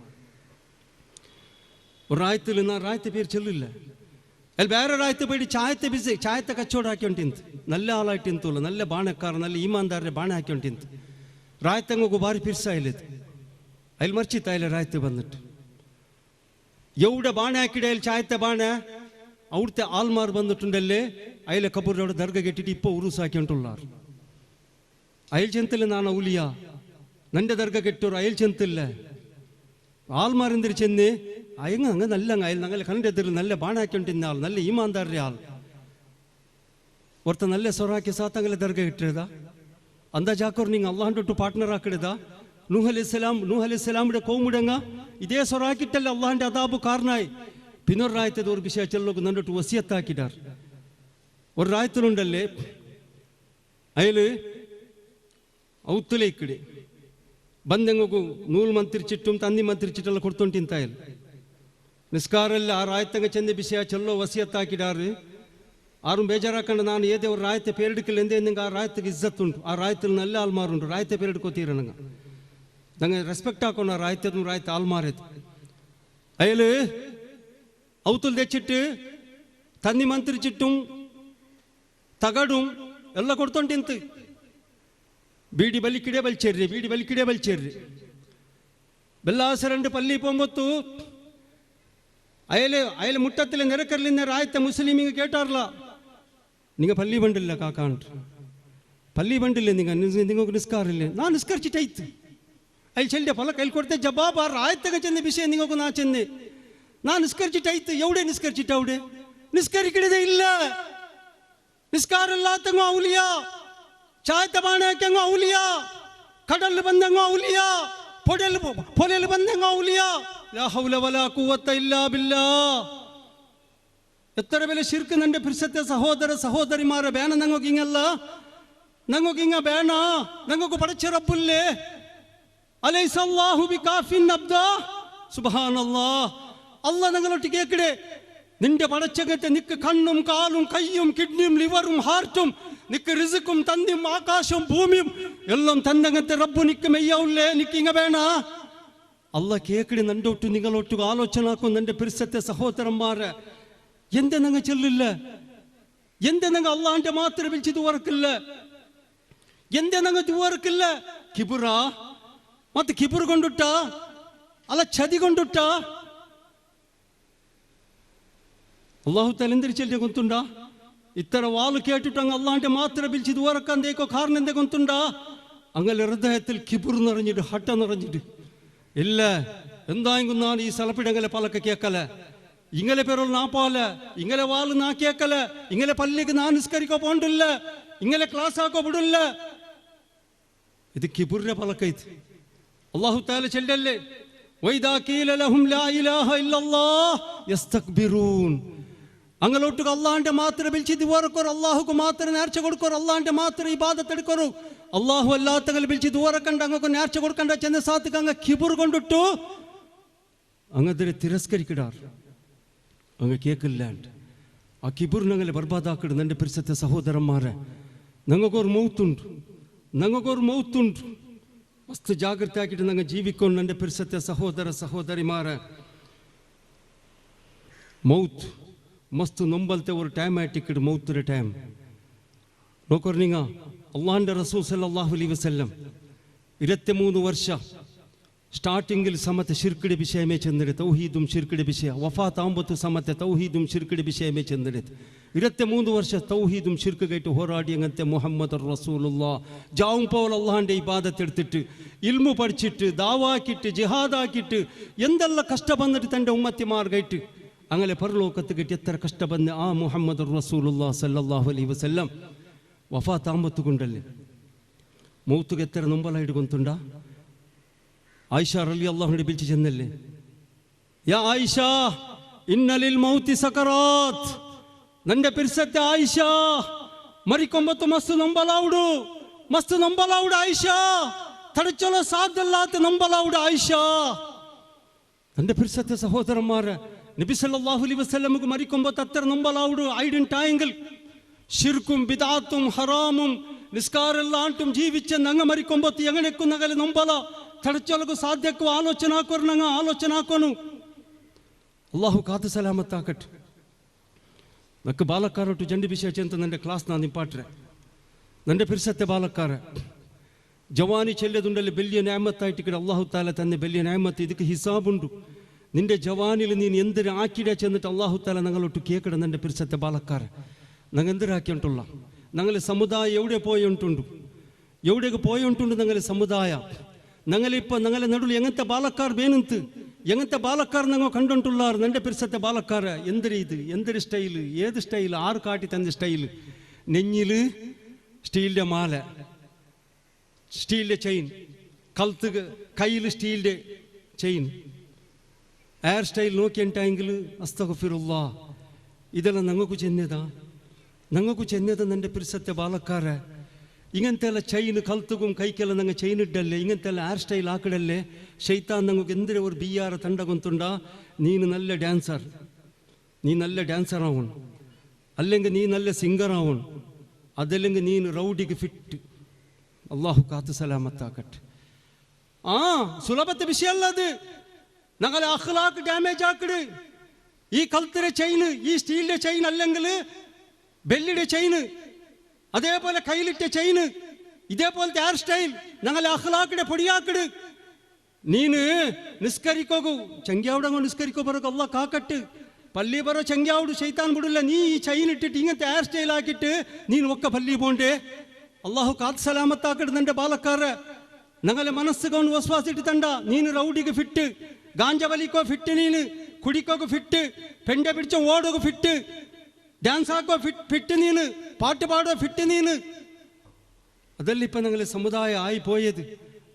ഒരു റായത്തിൽ ഞാൻ റായത്തെ പേര് ചൊല്ലില്ല ಅಲ್ಲಿ ಬೇರೆ ರಾಯ್ತು ಬೇಡಿ ಚಾಯತೆ ಬಿಸಿ ಚಾಯತೆ ಕಚ್ಚೋಡ ಹಾಕಿ ಹೊಂಟಿಂತು ನಲ್ಲ ಆಲಾಯ್ತು ಇಂತಲ್ಲ ನಲ್ಲ ಬಾಣಕಾರ ನಲ್ಲ ಈಮಾನ್ದಾರ್ರೆ ಬಾಣ ಹಾಕಿ ಹೊಂಟಿಂತು ರಾಯ್ತಂಗೋಗು ಬಾರಿ ಪಿರ್ಸ ಇಲ್ಲಿದ್ದು ಅಲ್ಲಿ ಮರ್ಚಿತ್ತ ಇಲ್ಲಿ ರಾಯ್ತು ಬಂದಿಟ್ಟು ಎವಡ ಬಾಣೆ ಹಾಕಿಡೆ ಅಲ್ಲಿ ಚಾಯತೆ ಬಾಣೆ ಅವ್ರತೆ ಆಲ್ಮಾರ್ ಬಂದಿಟ್ಟುಂಡಲ್ಲಿ ಅಯ್ಲೆ ಕಬೂರ್ನೋಡ ದರ್ಗಗೆಟ್ಟಿಟ್ಟು ಇಪ್ಪ ಉರುಸು ಹಾಕಿ ಹೊಂಟುಳ್ಳಾರು ಅಯ್ಲ್ ಚೆಂತಿಲ್ಲ ನಾನು ಅವಲಿಯ ನಂಡೆ ದರ್ಗಗೆಟ್ಟೋರು ಅಯ್ಲ್ ಚೆಂತಿಲ್ಲ ആൾമാരെന്തിരി ചെന്ന് അയങ്ങ അങ്ങ് നല്ല അയൽ ഞങ്ങൾ കണ്ടെത്തില്ല നല്ല ബാണാക്കിണ്ടിരുന്ന ആൾ നല്ല ഈമാന്താരുടെ ആൾ ഒരുത്ത നല്ല സ്വറാക്കി സാത്തങ്ങളെ ദർഗ കിട്ടിയതാ അന്താ ജാക്കോർ നിങ്ങൾ അള്ളാഹിൻ്റെ പാർട്ട്ണർ ആക്കിയതാ നൂഹ് അലൈഹിസ്സലാമിയുടെ കോമുടങ്ങ ഇതേ സ്വറാക്കിട്ടല്ല അള്ളാഹിൻ്റെ അതാബ് കാരണമായി പിന്നൊരു രായത്തത് ഒരു വിഷയ ചെല്ലൊക്കെ നന്നിട്ട് വസിയത്താക്കിട്ടാർ ഒരു രായത്തിലുണ്ടല്ലേ അയല് ഔത്തുലേക്കിടെ ಬಂದಂಗೂ ನೂಲ್ ಮಂತ್ರಿಚಿಟ್ಟು ತಂದಿ ಮಂತ್ರಿಚಿಟ್ಟೆಲ್ಲ ಕೊಡ್ತೊಂಡು ತಿಂತಾಯಿಲ್ಲ ನಿಸ್ಕಾರಲ್ಲ ಆ ರಾಯತಂಗ ಚಂದ ಬಿಸಿಯ ಚಲ್ಲೋ ವಸಿಯತ್ತಾಕಿಡಾರು ಆರು ಬೇಜಾರಾಕೊಂಡು ನಾನು ಏದೇ ಅವ್ರು ರಾಯತೆ ಪೇರಿಡ್ಕಿಲ್ಲ ಎಂದೇ ನಂಗೆ ಆ ರಾಯತಿಗೆ ಇಜ್ಜತ್ತುಂಟು ಆ ರಾಯತಲ್ಲಿ ನಲ್ಲ ಆಲ್ಮಾರುಂಟು ರಾಯತೆ ಪೇರಿಡ್ಕೋತೀರ ನಂಗೆ ರೆಸ್ಪೆಕ್ಟ್ ಹಾಕೊಂಡು ಆ ರಾಯತೆ ರಾಯತೆ ಆಲ್ಮಾರೈತು ಅಯ್ಯಲು ಔತುಲ್ ತೆಚ್ಚಿಟ್ಟು ತಂದಿ ಮಂತ್ರಿಚಿಟ್ಟು ತಗಡು ಎಲ್ಲ ಕೊಡ್ತೊಂಡು ತಿಂತು ബീഡി വലിക്കിടെ വലിച്ചേരി ബെല്ലാസരണ്ട് പള്ളി പോകുമ്പത്തു അയല് മുട്ടത്തിലെ നിരക്കരലിന്ന രായത്തെ മുസ്ലിമിങ് കേട്ടാറില്ല നിങ്ങൾ പള്ളി ബണ്ടില്ല കാക്കാണ്ട് പള്ളി ബണ്ടില്ലേ നിങ്ങൾക്ക് നിസ്കാറില്ലേ നാ നിസ്കരിച്ചിട്ടായിത്ത് അയൽ ചെല്ലിയ പല കയ്യിൽ കൊടുത്ത ജവാബ് ആ രായത്തൊക്കെ ചെന്ന വിഷയം നിങ്ങൾക്ക് നാ ചെന്ന് നാ നിസ്കരിച്ചിട്ടായിത്ത് എവിടെ നിസ്കരിച്ചിട്ട് അവിടെ നിസ്കരിക്കണതേ ഇല്ല നിസ്കാരമില്ലാത്തങ്ങോ ഔലിയ ಚಾಯತ ಬಾಣಕ್ಕೆಂಗ ಔಲಿಯ ಕಡಲ್ ಬಂದಂಗ ಔಲಿಯ ಪೊಡೆಲ್ ಬಂದಂಗ ಔಲಿಯ ಲಾ ಹೌಲ ವಲಾ ಕುವ್ವತ ಇಲ್ಲಾ ಬಿಲ್ಲಾ ಎತ್ತರ ಬೆಲೆ ಶಿರ್ಕ್ ನಂಡೆ ಪಿರ್ಸತ್ತೆ ಸಹೋದರ ಸಹೋದರಿಮಾರ ಬೇಣ ನಂಗೋಗಿಂಗ ಬೇಣ ನಂಗೋಗು ಪಡಚ ರಬ್ಬುಲ್ಲೇ ಅಲೈಸಲ್ಲಾಹು ಬಿಕಾಫಿನ್ ಅಬ್ದಾ സുബ്ഹാനല്ലാഹ് അല്ലാ ഞങ്ങളൊട്ട് കേക്കടേ നിന്റെ പടച്ചകത്തെ നിക്ക് കണ്ണും കാലും കയ്യും കിഡ്നിയും ലിവറും ഹാർട്ടും നിക്ക് റിസുക്കും തന്തിയും ആകാശവും ഭൂമിയും എല്ലാം തന്നങ്ങത്തെ റബ്ബു നിക്ക് മെയ്യാവില്ലേ നിക്ക് ഇങ്ങ വേണ അല്ല കേക്കടി നണ്ടൊട്ടു നിങ്ങളൊട്ടു ആലോചന ആക്കും നിന്റെ പിരിസത്തെ സഹോദരന്മാരെ എന്തെ നങ്ങ ചെല്ലില്ല എന്തെ നങ്ങ അള്ളാന്റെ മാത്രം വിളിച്ച് ദുവറക്കില്ല എന്തെ നങ്ങ ദുവറക്കില്ല കിബുറ മത്ത് കിബുർ കൊണ്ടുട്ട അല്ല ചതി കൊണ്ടുട്ട അള്ളാഹു തആല എന്തിരി ചെല്ലിയ ഗൊಂತುಂಡ ഇത്തര വാല് കേട്ടിട്ട് അങ്ങ് അള്ളാന്റെ മാത്രം വിളിച്ച് ദുവറക്കാന്തേക്കോ കാരണം എന്തേ ഗൊಂತುಂಡ അങ്ങനെ ഹൃദയത്തിൽ കിബുർ നിറഞ്ഞിട്ട് ഹട്ട നിറഞ്ഞിട്ട് ഇല്ല എന്തായെങ്കിലും ഞാൻ ഈ സ്ഥലപ്പിടങ്ങളെ പലക്കെ കേക്കല ഇങ്ങനെ പേരുള്ള നാ പോല ഇങ്ങനെ വാല് നാ കേക്കല ഇങ്ങനെ പള്ളിക്ക് നാ നിസ്കരിക്കോ പോണ്ടില്ല ഇങ്ങനെ ക്ലാസ് ആക്കോ വിടില്ല ഇത് കിബുറിന്റെ പലക്കൈത്ത് അള്ളാഹു തആല ചെല്ലല്ലേ വൈദാ ഖീല ലഹും ലാ ഇലാഹ ഇല്ലല്ലാഹ് യസ്തക്ബിറൂൻ അങ്ങലോട്ട് അള്ളാന്റെ മാത്രം വിളിച്ച് ദുവറക്കോർ അള്ളാഹുക്ക് മാത്രം നേർച്ച കൊടുക്കോർ അള്ളാന്റെ മാത്രം ഇബാദത്ത് എടുക്കോರು അള്ളാഹു അല്ലാത്തങ്ങൾ വിളിച്ച് ദുവറക്കണ്ട അങ്ങക്ക് നേർച്ച കൊടുക്കണ്ട ചെന്ന സാത്തുക്ക് അങ്ങ് കിബുർ കൊണ്ടിട്ടു അങ്ങതിരെ തിരസ്കരിക്കിടാർ അങ്ങ് കേക്കില്ലാണ്ട് ആ കിബുർ ഞങ്ങളെ ബർബാദാക്കിടും എൻ്റെ പരിസരത്തെ സഹോദരന്മാരെ ഞങ്ങൾക്കൊരു മൗത്തുണ്ട് മസ്ത് ജാഗ്രത ആക്കിയിട്ട് ഞങ്ങൾ ജീവിക്കൊണ്ട് എൻ്റെ പരിസരത്തെ സഹോദര സഹോദരിമാരെ മൗത്ത് ಮಸ್ತ್ ನೊಂಬಲ್ತೆ ಒಂದು ಟೈಮ್ ಆಯ್ತಿಕ್ಕಿಡು ಮೌತ್ತರ ಟೈಮ್ ನೋಕೋರು ನಿಂಗ ಅಲ್ಲಾಹ್ന്റെ റസൂൽ സല്ലല്ലാഹു അലൈഹി വസല്ലം 23 ವರ್ಷ ಸ್ಟಾರ್ಟಿಂಗಿൽ സമത്തെ ಶಿರ್ಕಿಡೆ ವಿಷയമೇ ಚೆಂದಿಡೆ ತೌಹೀದುಂ ಶಿರ್ಕಿಡೆ ವಿಷಯ ವಫಾತ್ ಆಂಬತ್ತು ಸಮത്തെ ತೌಹೀದುಂ ಶಿರ್ಕಿಡೆ ವಿಷയമೇ ಚೆಂದಿಡೆ 23 ವರ್ಷ തൗഹീദും ಶಿರ್ಕಿಗೈಟು ಹೋರಾಡಿಯಂತೆ മുഹമ്മദ് റസൂലുള്ളാഹ് ജാവും പോൽ അല്ലാഹ്ന്റെ ഇബാദത്ത് എടുത്തിട്ട് ഇൽമു പഠിച്ചിട്ട് ദാവാക്കിട്ട് ജിഹാദാക്കിട്ട് എന്തെല്ലാം കഷ്ട വന്നിട്ട് തൻ്റെ ഉമ്മത്തിമാർഗൈട്ട് അങ്ങനെ പരലോകത്ത് കിട്ടി എത്ര കഷ്ടപ്പെന്ന് ആ മുഹമ്മദ് റസൂലുള്ളാഹി സല്ലല്ലാഹു അലൈഹി വസല്ലം വഫാത്ത് ആമ്പത്ത് കൊണ്ടല്ലേ മൗത്തുക്ക് എത്ര നൊമ്പലായിട്ട് ഗൊಂತುಂಡ ആയിഷ റളിയല്ലാഹു അൻഹ വിളിച്ചു ചെന്നല്ലേ യാ ആയിഷ ഇന്ന ലിൽ മൗതി സകറാത്ത് നന്റെ പിർസത്തെ ആയിഷ മരിക്കുമ്പത്ത് മസ്ത് നൊമ്പലാവുಡು ആയിഷ തടച്ചലോ സാധ്യല്ലാത്ത നൊമ്പലാവുಡು ആയിഷ നന്റെ പിർസത്തെ സഹോദരന്മാരെ നബി സല്ലല്ലാഹു അലൈഹി വസല്ലമക്ക് മരിക്കുമ്പോൾ അത്ര നൊമ്പലാവുಡು ഐഡന്റായെങ്കിൽ ഷിർക്കും ബിദാത്തും ഹറാമും നിസ്കാരല്ലാണ്ടും ജീവിച്ച നങ്ങ മരിക്കുമ്പോൾ എങ്ങനെക്കും നഗലെ നൊമ്പല തടച്ചൊലಕು ಸಾಧ್ಯಕ್ಕೂ ಆಲೋಚನೆ ಹಾಕೋರು ನಂಗೆ ಆಲೋಚನೆ ಹಾಕೋನು ಅಲ್ಲಾಹು ಕಾತು ಸಲಾಮತ್ ಆಕಟ್ಟು ನಕ್ಕ ಬಾಲಕಾರೊಟ್ಟು ಜಂಡಿ ವಿಷಯ ಅಂತ ನನ್ನ ಕ್ಲಾಸ್ ನಾನು ನಿಂಪಾಟ್ರೆ ನನ್ನ ಪಿರ್ಸತ್ತೆ ಬಾಲಕಾರ ജവാനി ചെല്ലതുണ്ടല്ലേ വലിയ ന്യാമത്തായിട്ട് അള്ളാഹു താല തന്നെ വലിയ ന്യാമത്ത് ഇതൊക്കെ ഹിസാബുണ്ട് നിന്റെ ജവാനിൽ നീ എന്തൊരു ആക്കിയിടാ ചെന്നിട്ട് അള്ളാഹു താല ഞങ്ങളൊട്ട് കേൾക്കണം നിന്റെ പിരിസത്തെ ബാലക്കാരെ ഞങ്ങൾ എന്തൊരാക്കിയിട്ടുള്ള ഞങ്ങൾ സമുദായം എവിടെ പോയിട്ടുണ്ടു എവിടെയൊക്കെ പോയിട്ടുണ്ടു ഞങ്ങൾ സമുദായം ഞങ്ങളിപ്പോൾ ഞങ്ങളെ നടുവിൽ എങ്ങനത്തെ ബാലക്കാർ വേണുത്ത് എങ്ങനത്തെ ബാലക്കാർ ഞങ്ങൾ കണ്ടുകൊണ്ടുള്ളാർ നിന്റെ പിരിസത്തെ ബാലക്കാരെ എന്തൊരു ഇത് എന്തൊരു സ്റ്റൈല് ഏത് സ്റ്റൈല് ആറ് കാട്ടി തന്ന സ്റ്റൈല് നെഞ്ഞിൽ സ്റ്റീലിൻ്റെ മാല സ്റ്റീലിൻ്റെ ചെയിൻ കഴുത്ത് കയ്യിൽ സ്റ്റീലിൻ്റെ ചെയിൻ ഹെയർ സ്റ്റൈൽ നോക്കിയിട്ടെങ്കിൽ അസ്തഗ്ഫിറുല്ലാ ഇതെല്ലാം ഞങ്ങൾക്ക് ചെന്നതാ എൻ്റെ പിരിസത്തെ ബാലക്കാരെ ഇങ്ങനത്തെ എല്ലാം ചെയിൻ കഴുത്തും കൈക്കെല്ലാം ഞങ്ങൾ ചെയിൻ ഇട്ടല്ലേ ഇങ്ങനത്തെ എല്ലാം ഹെയർ സ്റ്റൈൽ ആക്കിടല്ലേ ശൈത്താൻ ഞങ്ങൾക്ക് എന്തൊരു ഒരു ബിയാറ് തണ്ടകൊന്തുണ്ടാ നീನು നല്ല ഡാൻസർ നീ നല്ല ഡാൻസർ ആവണം അല്ലെങ്കിൽ നീ നല്ല സിംഗർ ആവണം അതല്ലെങ്കിൽ നീನು റൗഡിക്ക് ഫിറ്റ് അള്ളാഹു കാത്തു സലാമത്താക്കട്ടെ സുലഭത്തെ വിഷയമല്ല അത് ഞങ്ങളെ അഖ്ലാഖ് ഡാമേജ് ആക്കിട് ഈ കഴുത്തിലെ ചെയിന് ഈ സ്റ്റീലിന്റെ ചെയിൻ അല്ലെങ്കിൽ ബെല്ലിയുടെ ചെയിന് അതേപോലെ കയ്യിലിട്ട ചെയിന് ഇതേപോലത്തെ ഹെയർ സ്റ്റൈൽ ഞങ്ങളെ അഖ്ലാഖിന്റെ പൊടിയാക്കിട് നീನು നിസ്കരിക്കോകു ചെങ്ക്യാവിടെ നിസ്കരിക്കോ പറക്ക് അള്ളാഹ് കാക്കട്ട് പള്ളി പറ ചെങ്ക്യാവുട് ശൈത്താൻ വിടില്ല നീ ഈ ചെയിൻ ഇട്ടിട്ട് ഇങ്ങനത്തെ ഹെയർ സ്റ്റൈൽ ആക്കിയിട്ട് നീನು ഒക്കെ പള്ളി പോണ്ടേ അള്ളാഹു കാത്ത് സലാമത്താക്കിട്ട് നിന്റെ ബാലക്കാരെ ഞങ്ങളെ മനസ്സുകൊണ്ട് വസ്വാസിട്ട് തണ്ട നീನು റൗഡിക്ക് ഫിറ്റ് ഗാഞ്ച വലിക്കോ ഫിറ്റ് നീನು കുടിക്കോക്ക് ഫിറ്റ് പെണ്ടെ പിടിച്ച ഓടോക്ക് ഫിറ്റ് ഡാൻസ് ആക്കോ ഫിറ്റ് നീನು പാട്ട് പാടോ ഫിറ്റ് നീನು അതല്ല ഇപ്പം ഞങ്ങളെ സമുദായം ആയിപ്പോയത്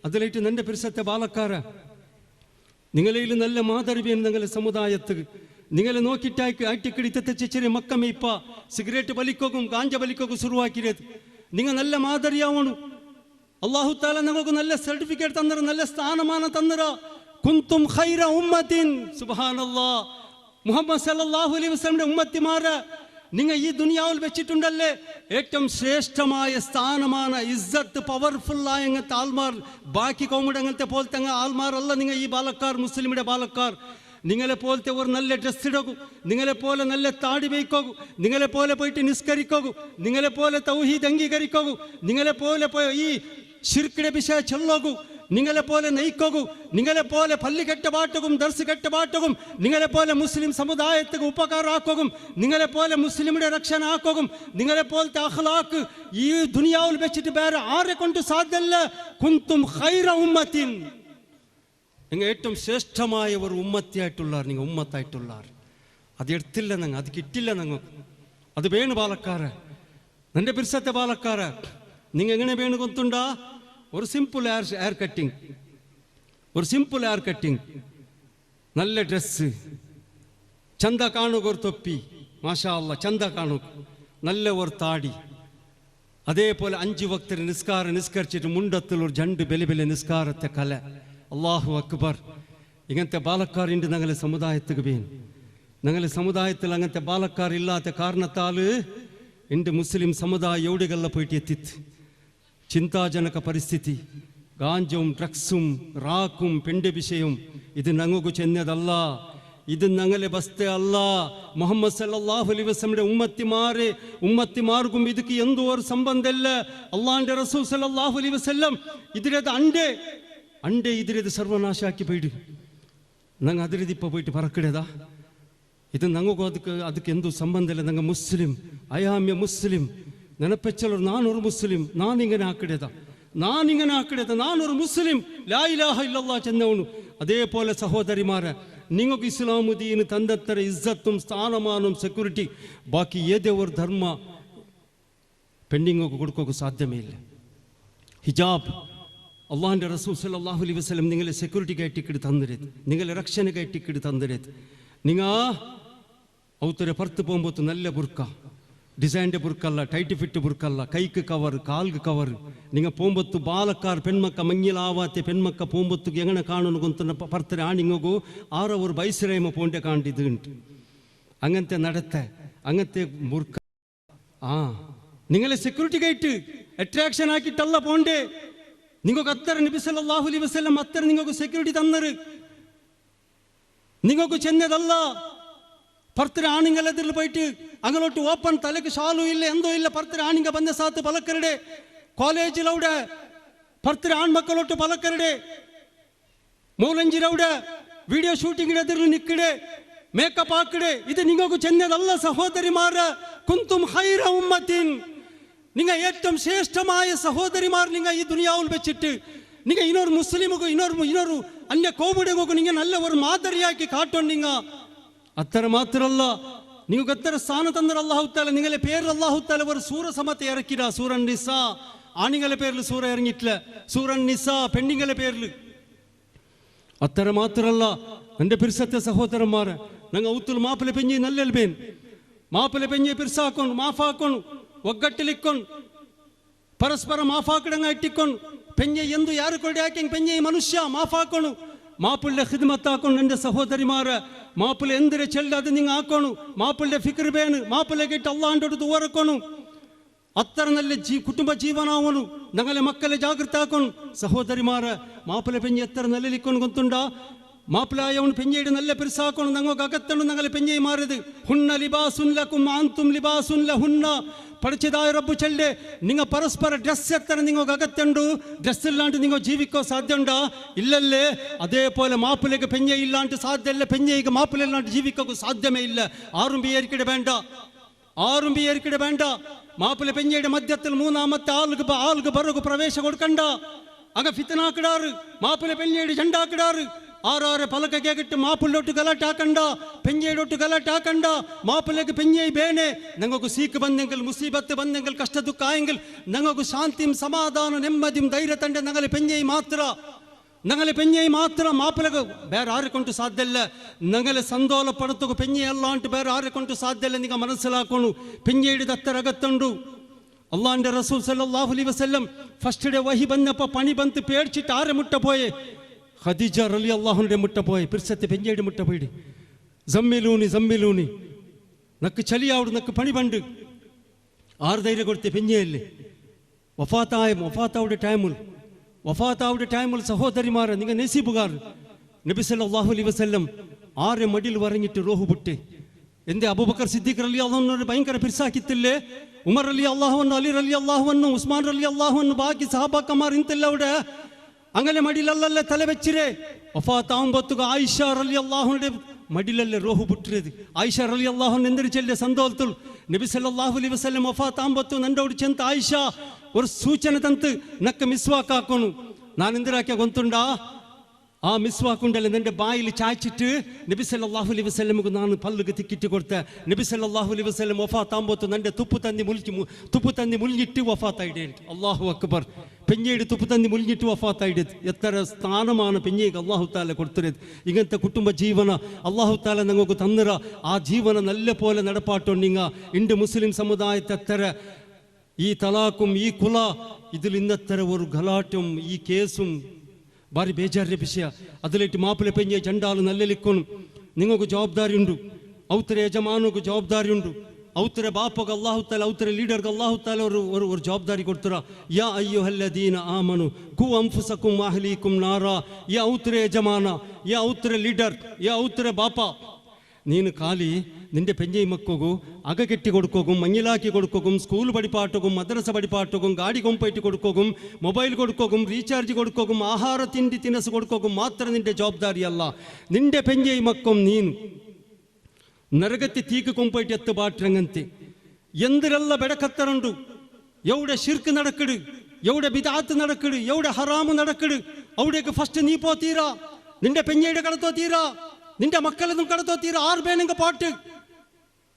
അതിലായിട്ട് നിന്റെ പിരിസത്തെ ബാലക്കാരെ നിങ്ങളിൽ നല്ല മാതൃവ്യം ഞങ്ങളെ സമുദായത്ത് നിങ്ങളെ നോക്കിയിട്ടായിട്ടിക്കിടിത്തെ ചെറിയ മക്കമ്മ ഇപ്പ സിഗരറ്റ് വലിക്കോക്കും ഗാഞ്ച വലിക്കോക്കും ശുരുവാക്കിയത് നിങ്ങൾ നല്ല മാതൃയാവണം അള്ളാഹു താല നിങ്ങൾക്ക് നല്ല സർട്ടിഫിക്കറ്റ് തന്നറ നല്ല സ്ഥാനമാനം തന്നറ കുന്തും ഖൈറ ഉമ്മത്തിൻ സുബ്ഹാനല്ലാഹ് മുഹമ്മദ് സല്ലല്ലാഹു അലൈഹി വസല്ലമയുടെ ഉമ്മത്തിമാരെ നിങ്ങൾ ഈ ദുനിയാവിൽ വെച്ചിട്ടുണ്ടല്ലേ ഏറ്റവും ശ്രേഷ്ഠമായ സ്ഥാനമാണ് ഇസ്സത്ത് പവർഫുൾ ആയ അങ്ങനത്തെ ആൾമാർ ബാക്കി കോമഡ് അങ്ങനത്തെ പോലത്തെ ആൾമാരല്ല നിങ്ങൾ ഈ ബാലക്കാർ മുസ്ലിമിയുടെ ബാലക്കാർ നിങ്ങളെ പോലത്തെ ഒരു നല്ല ഡ്രസ് ഇടകൂ നിങ്ങളെ പോലെ നല്ല താടി വയ്ക്കോകൂ നിങ്ങളെ പോലെ പോയിട്ട് നിസ്കരിക്കോകൂ നിങ്ങളെ പോലെ തൗഹീദ് അംഗീകരിക്കോകൂ നിങ്ങളെ പോലെ ഈ ശിർക്കിന്റെ വിഷയ ചൊല്ലോകൂ നിങ്ങളെ പോലെ നയിക്കോകൂ നിങ്ങളെ പോലെ പള്ളി കെട്ടുപാട്ടും ദർസ് കെട്ടുപാട്ടും നിങ്ങളെ പോലെ മുസ്ലിം സമുദായത്തിന് ഉപകാരമാക്കും നിങ്ങളെ പോലെ മുസ്ലിമിന്റെ രക്ഷണ ആക്കും നിങ്ങളെ പോലത്തെ അഖ്ലാഖ് ഈ ദുനിയാവിൽ വെച്ചിട്ട് വേറെ ആരെ കൊണ്ട് സാധ്യമല്ല കുന്തും ഖൈറ ഉമ്മത്തിൻ നിങ്ങൾ ഏറ്റവും ശ്രേഷ്ഠമായ ഒരു ഉമ്മത്തിയായിട്ടുള്ളാർ നിങ്ങൾ ഉമ്മത്തായിട്ടുള്ളാർ അത് എടുത്തില്ല ഞങ്ങൾ അത് കിട്ടില്ല ഞങ്ങൾക്ക് അത് വേണു ബാലക്കാരെ നിന്റെ പിരിസത്തെ ബാലക്കാരെ നിങ്ങൾ എങ്ങനെ വേണു കൊത്തുണ്ടാ ഒരു സിമ്പിൾ ഹെയർ കട്ടിങ് നല്ല ഡ്രസ്സ് ചന്ത കാണുക ഒരു തൊപ്പി മാഷാ അല്ലാ ചന്ത കാണുക നല്ല ഒരു താടി അതേപോലെ 5 വക്തര് നിസ്കരിച്ചിട്ട് മുണ്ടത്തിൽ ഒരു ജണ്ട് ബലിബലെ നിസ്കാരത്തെ കല അല്ലാഹു അക്ബർ ഇങ്ങനത്തെ ബാലക്കാരുണ്ട് ഞങ്ങളെ സമുദായത്തിന് വേണം ഞങ്ങളെ സമുദായത്തിൽ അങ്ങനത്തെ ബാലക്കാരില്ലാത്ത കാരണത്താൽ എൻ്റെ മുസ്ലിം സമുദായം എവിടെയെല്ലാം പോയിട്ട് എത്തിത്ത് ചിന്താജനക പരിസ്ഥിതി ഗാഞ്ചവും ഡ്രഗ്സും റാക്കും പെണ്ടെ വിഷയവും ഇത് ഞങ്ങൾക്ക് ചെന്നതല്ല ഇത് ഞങ്ങളെ ബസ്തെ അല്ല മുഹമ്മദ് സല്ലല്ലാഹു അലൈഹി വസല്ലമയുടെ ഉമ്മത്തിമാർക്കും ഇതൊക്കെ എന്തോ ഒരു സംബന്ധമില്ല അള്ളാഹിന്റെ റസൂൽ സല്ലല്ലാഹു അലൈഹി വസല്ലം ഇതിലേത് അണ്ടേ ഇതിലേത് സർവനാശാക്കി പോയിട്ട് ഞങ്ങൾ അതിലേത് ഇപ്പോൾ പോയിട്ട് പറക്കിടേതാ ഇത് ഞങ്ങൾക്ക് ಅದಕ್ಕೆ എന്തു സംബന്ധമില്ല ഞങ്ങൾ മുസ്ലിം അയാമ്യ മുസ്ലിം ನೆನಪೆಚ್ಚಲು ನಾನೊರು ಮುಸ್ಲಿಂ ನಾನಿಂಗನೆ ಹಾಕಿಡೆದ ನಾನೊರು ಮುಸ್ಲಿಂ ಲಾ ಇಲಾಹ ಇಲ್ಲಲ್ಲಾಹ್ ಚೆನ್ನವನು അതേപോലെ സഹോദരിമാരെ നിങ്ങൾക്ക് ഇസ്ലാമു ദീന് തന്നത്ര ഇസ്സത്തും സ്ഥാനമാനവും സെക്യൂരിറ്റി ബാക്കി ഏതേ ഒരു ധർമ്മ പെണ്ണിങ്ങൾക്ക് കൊടുക്കുക സാധ്യമേ ഇല്ല ഹിജാബ് അള്ളാഹിൻ്റെ റസൂൽ സല്ലല്ലാഹു അലൈഹി വസല്ലം നിങ്ങളെ സെക്യൂരിറ്റി കയറ്റിക്കിട്ട് തന്നിരത് നിങ്ങളെ രക്ഷണ കയറ്റിക്കിട്ട് തന്നിരത് നിങ്ങൾ അവത്തരെ പുറത്ത് പോകുമ്പോൾ നല്ല ബുർക്ക ಡಿಸೈನ್ಡೆ ಬುರ್ಕಲ್ಲ ಟೈಟ್ ಫಿಟ್ ಬುರ್ಕಲ್ಲ ಕೈക്ക് ಕವರ್ ಕಾಲ್ಗೆ ಕವರ್ ನಿಂಗೆ ಪೋಂಬತ್ತು ಬಾಲಕಾರ್ ಪೆಣ್ಮಕ್ಕ ಮಂಗಿಲಾವಾತೆ ಪೆಣ್ಮಕ್ಕ ಪೋಂಬತ್ತು ಎಂಗಣ ಕಾಣೋನು ಗೊಂತ ಪರ್ತಾರೆ ಆಣಿಂಗು ಆರ ഒരു ബൈസിറേമ പോണ്ടേ കാണിതുണ്ട് അങ്ങനത്തെ നടത്തെ അങ്ങനത്തെ ബുർക്ക നിങ്ങളെ സെക്യൂരിറ്റി ഗേറ്റ് അട്രാക്ഷൻ ആക്കിയിട്ടല്ല പോണ്ടേ നിങ്ങൾക്ക് അത്ര നബി സല്ലല്ലാഹു അലൈഹി വസല്ലം അത്ര നിങ്ങൾക്ക് സെക്യൂരിറ്റി തന്നര് നിങ്ങൾക്ക് ചെന്നതല്ല പർത്തര ആണുങ്ങളെതിൽ പോയിട്ട് അങ്ങോട്ട് ഓപ്പൺ തലക്ക് ഷാലും ഇല്ല എന്തോ ഇല്ല പർത്തര ആണിങ്ക ബന്ധ സാത്ത് പലക്കരുടെ കോളേജിലവിടെ പർത്തര ആൺമക്കളോട്ട് പലക്കരുടെ മൂലഞ്ചിലവിടെ വീഡിയോ ഷൂട്ടിങ്ങിന്റെ എതിരിൽ നിൽക്കടെ മേക്കപ്പ് ആക്കടെ ഇത് നിങ്ങൾക്ക് ചെന്നതല്ല സഹോദരിമാർ കുന്തും ഖൈറ ഉമ്മത്തിൻ നിങ്ങൾ ഏറ്റവും ശ്രേഷ്ഠമായ സഹോദരിമാർ നിങ്ങൾ ഈ ദുനിയാവിൽ വെച്ചിട്ട് നിങ്ങൾ ಇನ್ನೊರು ಮುಸ್ಲಿಮ್ಗೂ ಇನ್ನೊರು ಅನ್ಯ ಕೋಮುಡಿಗೂ നിങ്ങൾ നല്ല ഒരു മാതൃയാക്കി കാട്ടണം നിങ്ങൾ അത്ര മാത്രമല്ല നിങ്ങൾക്ക് എത്ര സ്ഥാനം തന്ന അല്ലാഹു തആല നിങ്ങളെ പേരിൽ അല്ലാഹു തആല ഒരു സൂറ സമത്തെ ഇറക്കിടാ സൂറൻ നിസാ ആണുങ്ങളെ പേരിൽ സൂറ ഇറങ്ങിയിട്ടില്ല സൂറൻ നിസാ പെണ്ണുങ്ങളെ പേരിൽ അത്ര മാത്രമല്ല എൻ്റെ പിർസത്തെ സഹോദരന്മാരെ ഞങ്ങൾ ഊത്തുൽ മാപ്പിളെ പെഞ്ഞി നല്ലൽബേൻ മാപ്പിളെ പെഞ്ഞി പിർസാಕೊಂಡು ಮಾಫಾಕೊಂಡು ಒಗ್ಗಟ್ಟಿಲಿಕ್ಕೊಂಡು ಪರಸ್ಪರ ಮಾಫಾಕಡಂಗ ಇಟ್ಟಿಕೊಂಡು പെഞ്ഞെ എന്തു ಯಾರು കൊണ്ട് ಹಾಕಿ പെഞ്ഞೆ ಮನುಷ್ಯ ಮಾಫಾಕೊಂಡು മാപ്പിളുടെ ഖിദ്മത്ത് ആക്കണം എൻ്റെ സഹോദരിമാരെ മാപ്പിള എന്തിരെ ചെല്ല അത് നിങ്ങൾ ആക്കണം മാപ്പിളുടെ ഫിക്ർ വേണം മാപ്പിളെ കേട്ട് അള്ളാൻ്റെ അടുത്ത് ഓർക്കണം അത്ര നല്ല കുടുംബ ജീവനാവണം ഞങ്ങളെ മക്കളെ ജാഗ്രത ആക്കണം സഹോദരിമാരെ മാപ്പിളെ പെഞ്ഞെ എത്ര നല്ലലിക്കൊണ്ട് ಗೊತ್ತುಂಟಾ മാപ്പിളായവൻ പെഞ്ഞയുടെ നല്ല പെരുസാക്കണം ഞങ്ങൾക്ക് അകത്തണം ഞങ്ങളെ പെഞ്ഞെ മാറിയത് ഹുന്ന ലിബാസുൻ ലക്കും അൻതും ലിബാസുൻ ലഹുന്ന പഠിച്ചതായ റബ്ബ് ചൊല്ലെ നിങ്ങൾ പരസ്പര ഡ്രസ് എത്ര നിങ്ങൾക്ക് അകത്തുണ്ട് ഡ്രസ് ഇല്ലാണ്ട് നിങ്ങൾ ജീവിക്കോ സാധ്യമുണ്ടോ ഇല്ലല്ലേ അതേപോലെ മാപ്പിളക്ക് പെഞ്ഞ ഇല്ലാണ്ട് സാധ്യമല്ല പെഞ്ഞയ്ക്ക് മാപ്പിള ഇല്ലാണ്ട് ജീവിക്കോ സാധ്യമേ ഇല്ല ആരും വിചാരിക്കടെ വേണ്ട മാപ്പിള പെഞ്ഞയുടെ മധ്യത്തിൽ മൂന്നാമത്തെ ആൾക്ക് ബറക്ക് പ്രവേശം കൊടുക്കണ്ട അങ്ങ് ഫിത്തനാക്കിടാറ് മാപ്പിള പെഞ്ഞയുടെ ജണ്ടാക്കിടാറ് ആറാറ് പലക കേക്കിട്ട് മാപ്പിള്ളോട്ട് ഗലാട്ടാക്കണ്ട പെഞ്ഞയിലോട്ട് ഗലാട്ടാക്കണ്ട മാപ്പിളക്ക് പെഞ്ഞയി ಬೇನೆ ഞങ്ങൾക്ക് സീക്ക് ಬಂದೆങ്കിൽ മുസീബത്ത് ಬಂದೆങ്കിൽ കഷ്ട ദുഃഖ ആയെങ്കിൽ ഞങ്ങൾക്ക് ശാന്തിയും സമാധാനം നെമ്മതിയും ധൈര്യം തന്റെ ഞങ്ങളെ പെഞ്ഞയി മാത്ര മാപ്പിളക്ക് ಬೇರೆ ആരെ കൊണ്ട് സാധ്യമല്ല ഞങ്ങളെ സന്തോഷപ്പെടുത്തുക പെഞ്ഞയല്ലാണ്ട് ಬೇರೆ ആരെ കൊണ്ട് സാധ്യമല്ല നിങ്ങൾ മനസ്സിലാക്കണം പെഞ്ഞയുടെ അത്ര അകത്തുണ്ട് അള്ളാന്റെ റസൂൽ സല്ലല്ലാഹു അലൈഹി വസല്ലം ഫസ്റ്റ് ഡേ വഹി വന്നപ്പോൾ പണി ബന്ത് പേടിച്ചിട്ട് ആരെ മുട്ട പോയെ ഖദീജ റളിയല്ലാഹുവിന്റെ മുട്ട പോയി പിർസത്തെ പെഞ്ഞയുടെ മുട്ട പോയി ജമ്മിലൂനി നക്ക് ചലിയാവുട് നക്ക് പണി പണ്ട് ആറ് ധൈര്യം കൊടുത്ത പെഞ്ഞയല്ലേ വഫാത്താവുടെ ടൈമിൽ സഹോദരിമാരെ നിങ്ങൾ നസീബുകാർ നബി സല്ലല്ലാഹു അലൈഹി വസല്ലം ആരെ മടിയിൽ വറങ്ങിട്ട് റൂഹ് വിട്ട് എന്റെ അബൂബക്കർ സിദ്ദീഖ് റളിയല്ലാഹു ഭയങ്കര പിർസാക്കിത്തില്ലേ ഉമർ റളിയല്ലാഹു അലി റളിയല്ലാഹു ഉസ്മാൻ റളിയല്ലാഹു ബാക്കി സഹാബാക്കന്മാർ ಇಂತೆಲ್ಲ അവിടെ അങ്ങനെ മടിയിലല്ലേ തല വെച്ചിരേ വഫാത്താവുമ്പോത്തുക ആയിഷ റളിയല്ലാഹുവിന്റെ മടിയിലല്ലേ റൂഹ് വിട്ടിരത് ആയിഷ റളിയല്ലാഹു എന്തൊരു ചെല്ലെ സന്തോഷത്തിൽ നബി സല്ലല്ലാഹു അലൈഹി വസല്ലം വഫാത്താവുമ്പോത്തു നന്നോട് ചെന്ത ആയിഷ ഒരു സൂചന തಂತು നക്ക് മിസ്വാക്ക് ആക്കണം ನಾನು എന്തിരാക്കിയ ಗೊತ್ತುಂಟಾ ആ മിസ്വാക്കുണ്ടല്ലേ നിന്റെ ബായിൽ ചായച്ചിട്ട് നബി സല്ലല്ലാഹു അലൈഹി വസല്ലമക്ക് ನಾನು പല്ലുക്ക് തിക്കിട്ട് കൊടുത്ത നബി സല്ലല്ലാഹു അലൈഹി വസല്ലം വഫാത്താവുമ്പോത്തു നിന്റെ തുപ്പു തന്നി മുൽഞ്ഞിട്ട് വഫാത്തായിടേ അല്ലാഹു അക്ബർ പെഞ്ഞയുടെ തുപ്പു തന്നി മുൽഞ്ഞിട്ട് വഫാത്തായിടേ എത്ര സ്ഥാനമാണ് പെഞ്ഞയ്ക്ക് അല്ലാഹു തആല കൊടുത്തിരത് ഇങ്ങനത്തെ കുടുംബ ജീവന അല്ലാഹു തആല നിങ്ങൾക്ക് തന്നിര ആ ജീവന നല്ല പോലെ നടപ്പാട്ടോണ്ടിങ്ങ ഇണ്ട് മുസ്ലിം സമുദായത്തെ എത്ര ഈ തലാഖും ഈ കുല ഇതിൽ ഇന്നത്ര ഒരു ഗലാട്ടും ഈ കേസും ಭಾರಿ ಬೇಜಾರಿನ ವಿಷಯ ಅದಲಿಟ್ಟು ಮಾಪಿಳೆ ಪೆಂಜೆ ಚಂಡಾಲು ನಲ್ಲೆಲಿಕ್ಕೊಂಡು നിങ്ങൾക്ക് ಜವಾಬ್ದಾರಿ ಉಂಟು ಅವತರ ಯಜಮಾನಗೂ ಜವಾಬ್ದಾರಿ ಉಂಟು ಅವತರ ಬಾಪಗ ಅಲ್ಲಾಹು ತಾಲ ಅವತರ ಲೀಡರ್ಗೆ ಅಲ್ಲಾಹು ತಾಲ ஒரு ಜವಾಬ್ದಾರಿ ಕೊಡ್ತಾರ ಯಾ ಅಯ್ಯುಹಲ್ಲದೀನ ಆಮನು ಕು ಅಂಫುಸಕುಂ ಅಹ್ಲೀಕುಂ ನಾರಾ ಯಾ ಅವತರ ಯಜಮಾನ ಯಾ ಅವತರ ಲೀಡರ್ ಯಾ ಅವತರ ಬಾಪ ನೀನು ಖಾಲಿ നിന്റെ പെഞ്ഞൈ മക്കോകും അക കെട്ടി കൊടുക്കും മഞ്ഞിലാക്കി കൊടുക്കും സ്കൂൾ പഠിപ്പാട്ടും മദ്രസ പഠിപ്പാട്ടും ഗാഡി കൊമ്പയിട്ട് കൊടുക്കും മൊബൈൽ കൊടുക്കും റീചാർജ് കൊടുക്കും ആഹാര തിണ്ടി തിനസ് കൊടുക്കും മാത്രം നിന്റെ ജവാബ്ദാരിയല്ല നിന്റെ പെഞ്ഞൈ മക്കും നീನು നരകത്തി തീക്ക് കൊമ്പയിട്ട് എത്ത് ബാട്ടിರಂಗಂತೆ എന്തിരെಲ್ಲ ಬೆಡಕತ್ತರಂಡು ಎವಡೆ ಶಿರ್ಕ್ നടക്കട് എവിടെ ബിദഅത്ത് നടക്കട് എവിടെ ഹറാമ് നടക്കട് അവിടേക്ക് ഫസ്റ്റ് നീ പോതീരാ നിന്റെ പെഞ്ഞയുടെ കടത്തോ തീരാ നിന്റെ മക്കളൊന്നും കടത്തോ തീരാ ആറ് പേനെങ്ക പാട്ട്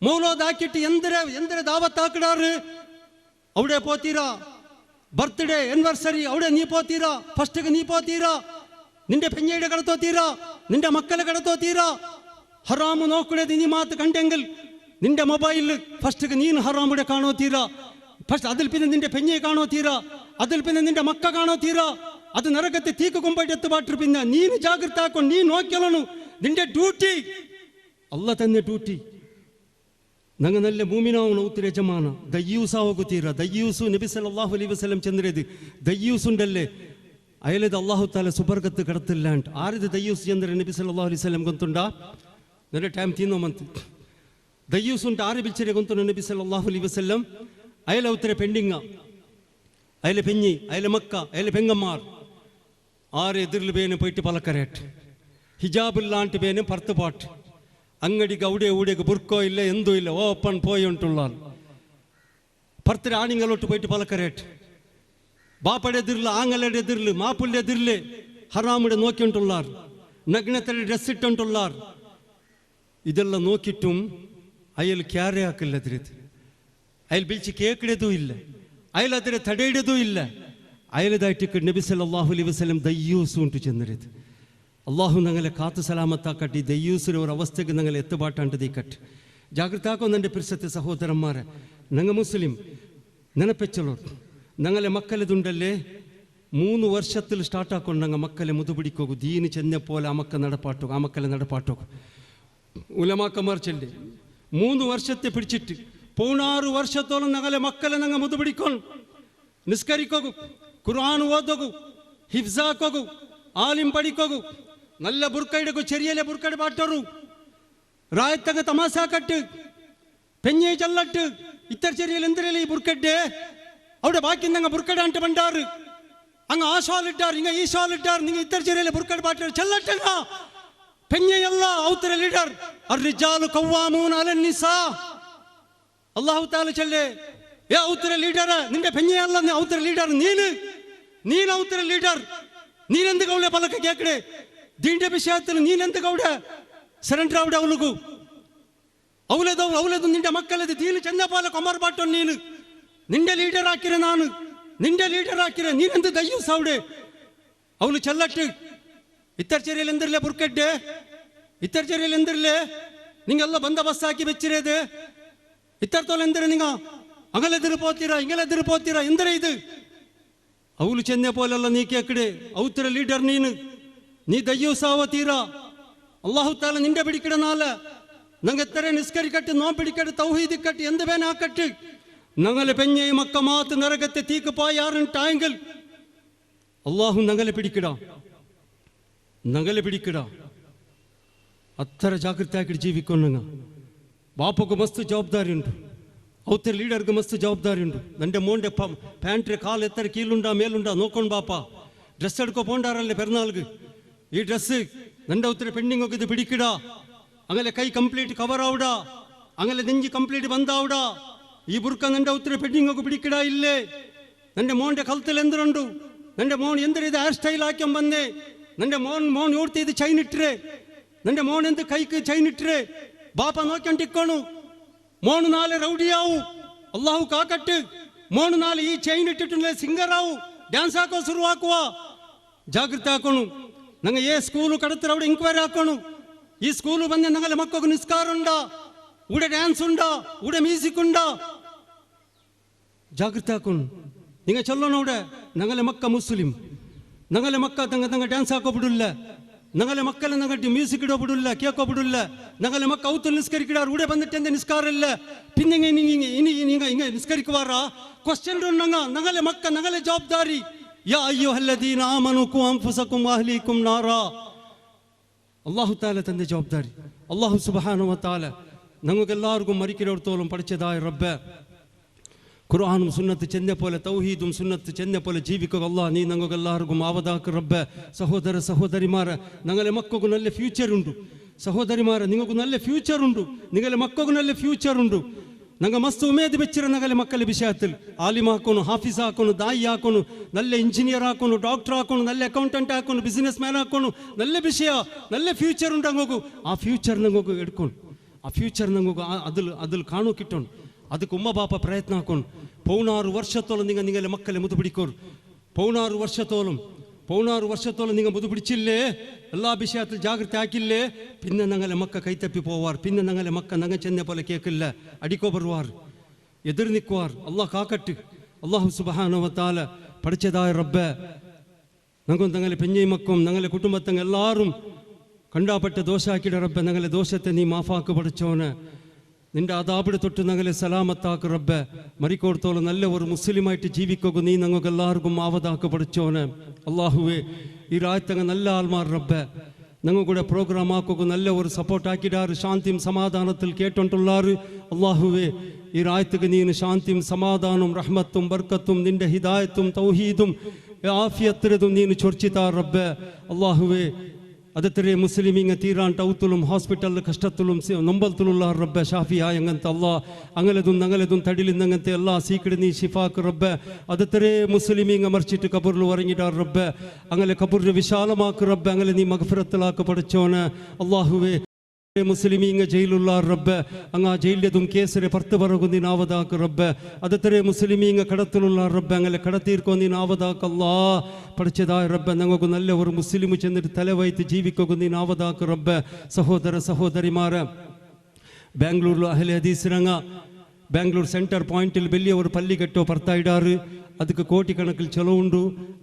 മൗലോദാക്കിട്ട് എന്തിരെ ദാവത്താക്കിടാറ് അവിടെ പോത്തീരാ ബർത്ത്ഡേ ആനിവേഴ്സറി അവിടെ നീ പോത്തീരാ ഫസ്റ്റ് നീ പോത്തീരാ നിന്റെ പെഞ്ഞയുടെ കടത്തോ തീരാ നിന്റെ മക്കളെ കടത്തോ തീരാ ഹറാമ് നോക്കണത് നീ മാത്ത് കണ്ടെങ്കിൽ നിന്റെ മൊബൈലിൽ ഫസ്റ്റ് നീನು ഹറാമുടെ കാണോ തീരാ ഫസ്റ്റ് അതിൽ പിന്നെ നിന്റെ പെഞ്ഞയെ കാണോ തീരാ അതിൽ പിന്നെ നിന്റെ മക്ക കാണോ തീരാ അത് നരകത്തെ തീക്ക് കൊമ്പായിട്ട് എത്തുപാട്ട് പിന്നെ നീನು ಜಾಗೃತ ಹಾಕೊಂಡು ನೀನು നോക്കിയാലോ നിന്റെ ഡ്യൂട്ടി അല്ല തന്നെ ഡ്യൂട്ടി ನಂಗೆ ನಲ್ಲೆ ಮೂಮಿನಾವನು ಉತ್ತರ ಯಜಮಾನ ದಯ್ಯೂಸ ಹೋಗುತ್ತೀರ ದಯ್ಯೂಸು ನಬಿ ಸಲ್ಲಲ್ಲಾಹು ಅಲೈಹಿ ವಸಲ್ಲಂ ಚಂದ್ರದು ದಯ್ಯೂಸುಂಡಲ್ಲೇ ಅಯಲದ ಅಲ್ಲಾಹು ತಾಲ ಸುಬರ್ಗತ್ತು ಕಡತಿಲ್ಲ ಅಂಟ ಆರಿದ ದಯ್ಯೂಸು ಚಂದ್ರ ನಬಿ ಸಲ್ಲಲ್ಲಾಹು ಅಲೈಹಿ ವಸಲ್ಲಂ ಗೊತ್ತುಂಡ ನನ್ನ ಟೈಮ್ ತಿನ್ನೋಮಂತ ദയ്യൂസുണ്ട് ആരെ വിളിച്ചരെ കൊന്തു നബി സല്ലല്ലാഹു അലൈഹി വസല്ലം അയല ഉത്തര പെണ്ണിങ്ങ അയല പെഞ്ഞി അയല മക്ക അയല പെങ്ങന്മാർ ആറ് എതിരിൽ പേനും പോയിട്ട് പലക്കരേട്ട് ഹിജാബില്ലാണ്ട് പേനും പറത്തുപാട്ട് അങ്ങടിക്ക് അവിടെ ഇവിടെയൊക്കെ ബുർക്കോ ഇല്ല എന്തോ ഇല്ല ഓപ്പൺ പോയി ഉണ്ടുള്ളാൽ പറത്തിര ആണിങ്ങളോട്ട് പോയിട്ട് പലക്കരേട്ട് ബാപ്പയുടെ എതിരിൽ ആങ്ങളുടെ എതിരിൽ മാപ്പിളുടെ എതിരിൽ ഹറാമിടെ നോക്കിയിട്ടുള്ളാർ നഗ്നത്തിന്റെ ഡ്രസ് ഇട്ടുള്ളാർ ഇതെല്ലാം നോക്കിയിട്ടും അയാൾ ക്യാരെ ആക്കില്ലതിരത് അയാൾ വിളിച്ച് കേക്കിടതും ഇല്ല അയാൾ അതിരെ തടയിടതും ഇല്ല അയാളതായിട്ട് നബി സല്ലല്ലാഹു അലൈഹി വസല്ലം ദയ്യൂസ് ഉണ്ട് ചെന്നരുത് അള്ളാഹു ഞങ്ങളെ കാത്തു സലാമത്താക്കട്ടെ ദയ്യൂസിന് ഒരു അവസ്ഥയ്ക്ക് ഞങ്ങളെ എത്തുപാട്ടാണ്ട് തീക്കട്ടെ ജാഗ്രതാക്കോ എൻ്റെ പിരിസത്തെ സഹോദരന്മാരെ ഞങ്ങൾ മുസ്ലിം ನೆನಪೆಚ್ಚಲು ഞങ്ങളെ മക്കളതുണ്ടല്ലേ 3 ವರ್ಷത്തിൽ സ്റ്റാർട്ടാಕೊಂಡು ഞങ്ങൾ മക്കളെ മുതുപിടിക്കോകു ദീന് ചെന്ന പോലെ ആ മക്കളെ നടപ്പാട്ടോകു ഉലമാക്കന്മാർ ചൊല്ലി 3 ವರ್ಷത്തെ പിടിച്ചിട്ട് 16 ವರ್ಷത്തോളം ഞങ്ങളെ മക്കളെ ഞങ്ങൾ മുതുപിടിക്കണം നിസ്കരിക്കോകു ഖുർആൻ ഓതോകു ഹിഫ്സാക്കോകു ആലിം പഠിക്കോകു നല്ല ബുർക്കയിടക്കു ചെറിയലെ ബുർക്കയുടെ പാട്ടോറു റായത്തങ്ങ തമാസാക്കട്ട് പെഞ്ഞെ ചല്ലട്ട് ഇത്തര ചെറിയ എന്തിനല്ലേ ഈ ബുർക്കട്ടെ അവിടെ ബാക്കി ഞങ്ങൾ ബുർക്കടാണ്ട് പണ്ടാറ് അങ്ങ് ആ ഷാലിട്ടാർ ഇങ്ങ ഈ ഷാലിട്ടാർ നിങ്ങൾ ഇത്തര ചെറിയ ബുർക്കട് പാട്ടാർ ചെല്ലട്ടങ്ങ പെഞ്ഞയല്ല ഔത്തര ലീഡർ അർറിജാലു ഖവ്വാമൂന അലന്നിസാ അല്ലാഹു തആല ചൊല്ലേ ഏ ഔത്തര ലീഡർ നിന്റെ പെഞ്ഞയല്ല നീ ഔത്തര ലീഡർ നീൻ ഔത്തര ലീഡർ നീനെന്ത് കൗലെ പലക കേക്കಡೆ ദീന്റെ വിഷയത്തിൽ നീനെന്ത് കൗടെ സറണ്ടർ അവിടെ അവലുകു ಅವಲದು ನಿಂಡೆ ಮಕ್ಕಳದು ದೀನು ಚಂದಪಾಲ ಕೊಮರ್ ಬಾಟೋ ನೀನು ನಿಂಡೆ ಲೀಡರ್ ಹಾಕಿರ ನಾನು ನಿಂಡೆ ಲೀಡರ್ ಹಾಕಿರ ನೀನೆಂದು ದಯ್ಯೂ ಸಾವುಡೆ ಅವಳು ಚೆಲ್ಲಟ್ಟು ಇತ್ತರ ಚೆರಿಯಲ್ಲಿ ಎಂದಿರಲೇ ಬುರ್ಕಡ್ಡೆ ಇತ್ತರ ಚೆರಿಯಲ್ಲಿ ಎಂದಿರಲೇ ನಿಂಗೆಲ್ಲ ಬಂದೋಬಸ್ತ್ ಹಾಕಿ ಬೆಚ್ಚಿರೇದೆ ಇತ್ತರ ತೋಲೆ ಎಂದರೆ ನಿಂಗ ಅಗಲೆದಿರು ಪೋತೀರಾ ಹಿಂಗೆಲೆದಿರು ಪೋತೀರಾ ಎಂದರೆ ಇದು ಅವಳು ಚೆನ್ನೆ ಪೋಲೆಲ್ಲ ನೀ ಕೇಕಡೆ ಅವತರ ಲೀಡರ್ ನೀ ದಯ್ಯೂ ಸಾವ ತೀರಾ ಅಲ್ಲಾಹು ತಾಲ ನಿಂಡೆ ಬಿಡಿಕಿಡ ನಾಲ ഞങ്ങൾ എത്ര നിസ്കരിക്കട്ട് നോമ്പിടിക്കട്ട് തൗഹീദിക്കട്ട് എന്ത് വേനാക്കട്ട് ഞങ്ങളെ പെഞ്ഞയും മക്ക മാത്ത് നരകത്തെ തീക്ക് പോയാറുണ്ടായെങ്കിൽ അള്ളാഹു ഞങ്ങളെ പിടിക്കിട അത്ര ജാഗ്രതയാക്കിട്ട് ജീവിക്കണം ഞങ്ങൾ ബാപ്പക്ക് മസ്ത് ജവാബ്ദാരി ഉണ്ട് അവത്തെ ലീഡർക്ക് മസ്ത് ജവാബ്ദാരി ഉണ്ട് എൻ്റെ മോൻ്റെ പാൻറ്റിലെ കാൽ എത്ര കീഴുണ്ടാ മേലുണ്ടാ നോക്കണം ബാപ്പ ഡ്രസ്സ് എടുക്കോ പോണ്ടാറല്ലേ പെരുന്നാൾക്ക് ഈ ഡ്രസ്സ് എൻ്റെ ഒത്തിരി പെണ്ണിങ്ങൊക്കെ ഇത് പിടിക്കിട അങ്ങനെ കൈ കംപ്ലീറ്റ് കവർ ആവുക അങ്ങനെ നെഞ്ചി കംപ്ലീറ്റ് ബന്ധാവുക ഈ ബുർക്ക നിന്റെ ഉത്തര പെണ്ണിങ്ങൊക്കെ പിടിക്കിട ഇല്ലേ നിന്റെ മോന്റെ കലത്തിൽ എന്തുണ്ടു നിന്റെ മോൻ എന്തൊരു ഇത് ഹെയർ സ്റ്റൈൽ ആക്കാൻ വന്നേ നിന്റെ മോൻ ഓർത്ത് ഇത് ചൈൻ ഇട്ടേ നിന്റെ മോൻ എന്ത് കൈക്ക് ചൈൻ ഇട്ടേ ബാപ്പ നോക്കിക്കൊണ്ടിരിക്കണു മോണ് നാളെ റൗഡിയാവൂ അള്ളാഹു കാക്കട്ട് മോണ് നാളെ ഈ ചൈൻ ഇട്ടിട്ടുള്ള സിംഗർ ആവൂ ഡാൻസ് ആക്കോ ശുരുവാക്കുക ജാഗ്രത ആക്കണു ഞങ്ങൾ ഏ സ്കൂൾ കടത്തിൽ അവിടെ ഇൻക്വയറി ആക്കണു ഈ സ്കൂളിൽ വന്ന് ഞങ്ങളെ മക്കൾക്ക് നിസ്കാരമുണ്ടോ ഇവിടെ ഡാൻസ് ഉണ്ടോ ഇവിടെ മ്യൂസിക് ഉണ്ടോ ജാഗ്രത ആക്കണം നിങ്ങൾ ചൊല്ലണം ഇവിടെ ഞങ്ങളെ മക്ക മുസ്ലിം ഞങ്ങളെ മക്ക തങ്ങ ഡാൻസ് ആക്കോ ಬಿಡಿಲ್ಲ ഞങ്ങളെ മക്കളെ ഞങ്ങൾക്ക് മ്യൂസിക് ഇടോ ಬಿಡಿಲ್ಲ കേക്കോ ಬಿಡಿಲ್ಲ ഞങ്ങളെ മക്ക ഔത്ത് നിസ്കരിക്കിടാർ ഇവിടെ വന്നിട്ട് എന്ത് നിസ്കാരമില്ല പിന്നെ ഇനി നിസ്കരിക്കുവാറാ ക്വസ്റ്റ്യൻ ഉണ്ടെങ്ക ഞങ്ങളെ മക്ക ഞങ്ങളെ ജവാബ്ദാരി യാ അയ്യുഹല്ലദീന ആമനൂ ഖു അൻഫുസകും വഅഹ്ലീകും നാറാ അള്ളാഹു താല തന്റെ ജവാബ്ദാരി അള്ളാഹു സുബ്ഹാനഹു വ തആല ഞങ്ങൾക്കെല്ലാവർക്കും മരിക്കിടത്തോളം പഠിച്ചതായ റബ്ബ് ഖുർആനും സുന്നത്ത് ചെന്ന പോലെ തൗഹീദും സുന്നത്ത് ചെന്ന പോലെ ജീവിക്കുക അല്ലാഹ് നീ ഞങ്ങൾക്കെല്ലാവർക്കും ആവതാക്ക് റബ്ബ് സഹോദരിമാരെ ഞങ്ങളെ മക്കൾക്ക് നല്ല ഫ്യൂച്ചർ ഉണ്ട് സഹോദരിമാരെ നിങ്ങൾക്ക് നല്ല ഫ്യൂച്ചർ ഉണ്ട് നിങ്ങളെ മക്കൾക്ക് നല്ല ഫ്യൂച്ചർ ഉണ്ട് ഞങ്ങൾ മസ്ത് ഉമേദ് വെച്ചിര ഞങ്ങളെ മക്കളെ വിഷയത്തിൽ ആലിമാക്കണം ഹാഫിസ് ആക്കണം ദായി ആക്കണം നല്ല എഞ്ചിനീയർ ആക്കണം ഡോക്ടർ ആക്കണം നല്ല അക്കൗണ്ടന്റ് ആക്കണം ബിസിനസ് മാൻ ആക്കണം നല്ല വിഷയ നല്ല ഫ്യൂച്ചർ ഉണ്ട് അങ്ങോക്ക് ആ ഫ്യൂച്ചർ നിങ്ങൾക്ക് എടുക്കണം ആ ഫ്യൂച്ചർ നിങ്ങൾക്ക് അതിൽ കാണു കിട്ടണം ಅದಕ್ಕೆ ಉಮ್ಮ ಬಾಪ ಪ್ರಯತ್ನ ಹಾಕೊಂಡು 16 ವರ್ಷത്തോളം നിങ്ങളെ മക്കളെ മുതുപിടിക്കോರು 16 ವರ್ಷത്തോളം നിങ്ങൾ മുതുപിടിച്ചില്ലേ എല്ലാ വിഷയത്തിൽ ജാഗ്രത ആക്കില്ലേ പിന്നെ ഞങ്ങളെ മക്ക കൈത്തപ്പി പോവാർ പിന്നെ ഞങ്ങളെ മക്ക ഞങ്ങൾ ചെന്ന പോലെ കേൾക്കില്ല അടിക്കോ ബറുവാർ എതിർ നിൽക്കുവാർ അള്ളാഹ് കാക്കട്ട് അള്ളാഹു സുബ്ഹാനഹു വ തആല പഠിച്ചതായ റബ്ബ് ഞങ്ങളും ഞങ്ങളെ പെഞ്ഞയും മക്കും ഞങ്ങളെ കുടുംബത്തങ്ങ എല്ലാവരും കണ്ടാപ്പെട്ട ദോഷാക്കിട റബ്ബ് ഞങ്ങളെ ദോഷത്തെ നീ മാഫാക്ക് പഠിച്ചോന് നിന്റെ അതാപിടെ തൊട്ട് ഞങ്ങളെ സലാമത്താക്ക് റബ്ബ് മരിക്കോടത്തോളം നല്ല ഒരു മുസ്ലിമായിട്ട് ജീവിക്കുക നീ ഞങ്ങൾക്ക് എല്ലാവർക്കും ആവതാക്ക് പഠിച്ചോന് അള്ളാഹുവേ ഈ രാജ്യത്തങ്ങ നല്ല ആൾമാർ റബ്ബ് ഞങ്ങളുടെ പ്രോഗ്രാം ആക്കുക നല്ല ഒരു സപ്പോർട്ട് ആക്കിടാറ് ശാന്തിയും സമാധാനത്തിൽ കേട്ടോണ്ടുള്ളാറ് അള്ളാഹുവേ ഈ രായത്തുക്ക് നീന് ശാന്തിയും സമാധാനവും റഹ്മത്തും ബർക്കത്തും നിന്റെ ഹിദായത്തും തൗഹീദും ആഫിയത്തിരതും നീന് ചൊർച്ചിത്താ റബ്ബേ അള്ളാഹുവേ അതത്രേ മുസ്ലിമീങ്ങ തീരാൻ ടൗത്തിലും ഹോസ്പിറ്റലിൽ കഷ്ടത്തിലും നൊമ്പലത്തിലുള്ള റബ്ബെ ഷാഫിയായ അങ്ങനത്തെ അല്ലാ അങ്ങലതും തടിലിന്നങ്ങനത്തെ എല്ലാ സീക്കിട് നീ ഷിഫാക്ക് റബ്ബെ അതത്രേ മുസ്ലിമീങ്ങ മറിച്ചിട്ട് കബറിൽ ഉറങ്ങിട്ടാർ റബ്ബെ അങ്ങനെ കബറിൽ വിശാലമാക്ക് റബ്ബെ അങ്ങനെ നീ മഗ്ഫിറത്തിലാക്ക് പഠിച്ചോന് അള്ളാഹുവേ മുസ്ലിമീങ്ങ ജയിലുള്ള റബ്ബെ അങ്ങ് ജയിലിയതും കേസരെ പുറത്ത് പറകുന്നതിനാവതാക്ക് റബ്ബെ അതത്രേ മുസ്ലിമീങ്ങ കടത്തിലുള്ള റബ്ബെ അങ്ങനെ കടത്തിയിരിക്കൊന്നിനാവതാക്കല്ലാ പഠിച്ചതായ റബ്ബെ ഞങ്ങൾക്ക് നല്ല ഒരു മുസ്ലിം ചെന്നിട്ട് തലവൈത്ത് ജീവിക്കൊന്നിനാവതാക്ക് റബ്ബെ സഹോദരിമാരെ ബാംഗ്ലൂരിൽ അഹ്ലെ ഹദീസിനങ്ങ ബാംഗ്ലൂർ സെൻറ്റർ പോയിന്റിൽ വലിയ ഒരു പള്ളി കെട്ടോ പുറത്തായിടാറ് ಅದಕ್ಕೆ ಕೋಟಿಕಣക്കിൽ ചെലവുണ്ട്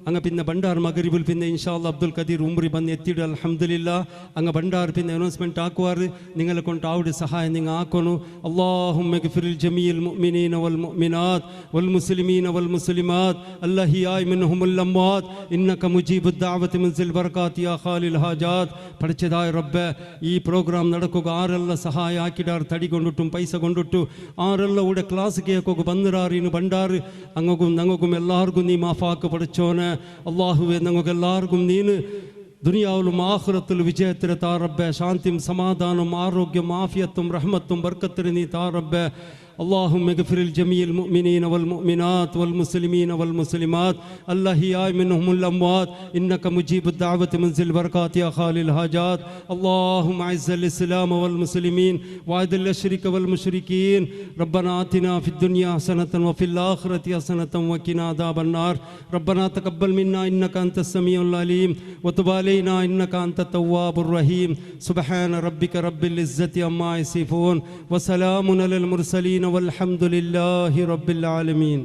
അങ്ങ് പിന്നെ ബണ്ടാർ മഗ്രിബിൽ പിന്നെ ഇൻഷാ അല്ലാഹ് അബ്ദുൽ ഖദീർ ഉംറി വന്ന് എത്തിയിട അൽഹംദുലില്ലാ അങ്ങ് ബണ്ടാർ പിന്നെ അനൗൺസ്മെന്റ് ആക്കുവാറ് നിങ്ങളെ കൊണ്ട് അവിടെ സഹായം നിങ്ങൾ ആക്കണു അല്ലാഹുമ്മ ഗഫിറിൽ ജമീൽ മുഅ്മിനീന വൽ മുഅ്മിനാത്ത് വൽ മുസ്ലിമീന വൽ മുസ്ലിമാത്ത് അല്ലഹിയായ മിൻഹുൽ അംവാത്ത് ഇന്നക മുജീബുദ് ദഅവതി മുൻസിൽ ബർകാത്ത് യാ ഖാലിൽ ഹാജാത്ത് പഠിച്ചതായ റബ്ബേ ഈ പ്രോഗ്രാം നടക്കുക ആരെല്ലാം സഹായം ആക്കിടാർ തടി കൊണ്ടിട്ടും പൈസ കൊണ്ടിട്ടു ആരെല്ലാം ഇവിടെ ക്ലാസ് കേൾക്കുക ബന്നിറാറിന് ബണ്ടാറ് അങ്ങക്കും ഞങ്ങൾക്കും എല്ലാവർക്കും നീ മാഫാക്ക് പഠിച്ചോനെ അള്ളാഹുവെ ഞങ്ങൾക്ക് എല്ലാവർക്കും നീന് ദുനിയാവിലും ആഖിറത്തിലും വിജയത്തിന് താ റബ്ബേ ശാന്തിയും സമാധാനവും ആരോഗ്യം ആഫിയത്തും റഹ്മത്തും ബർക്കത്തിന് നീ താ റബ്ബേ اللهم اغفر لجميع المؤمنين والمؤمنات والمسلمين والمسلمات الأحياء منهم الأموات إنك مجيب الدعوة منزل البركات يا خالي الحاجات اللهم أعز الإسلام والمسلمين وأذل الشرك والمشركين ربنا آتنا في الدنيا حسنة وفي الآخرة حسنة وقنا عذاب النار ربنا تقبل منا إنك أنت السميع العليم وتب علينا إنك أنت التواب الرحيم سبحان ربك رب العزة عما يصفون وسلام على المرسلين والحمد لله رب العالمين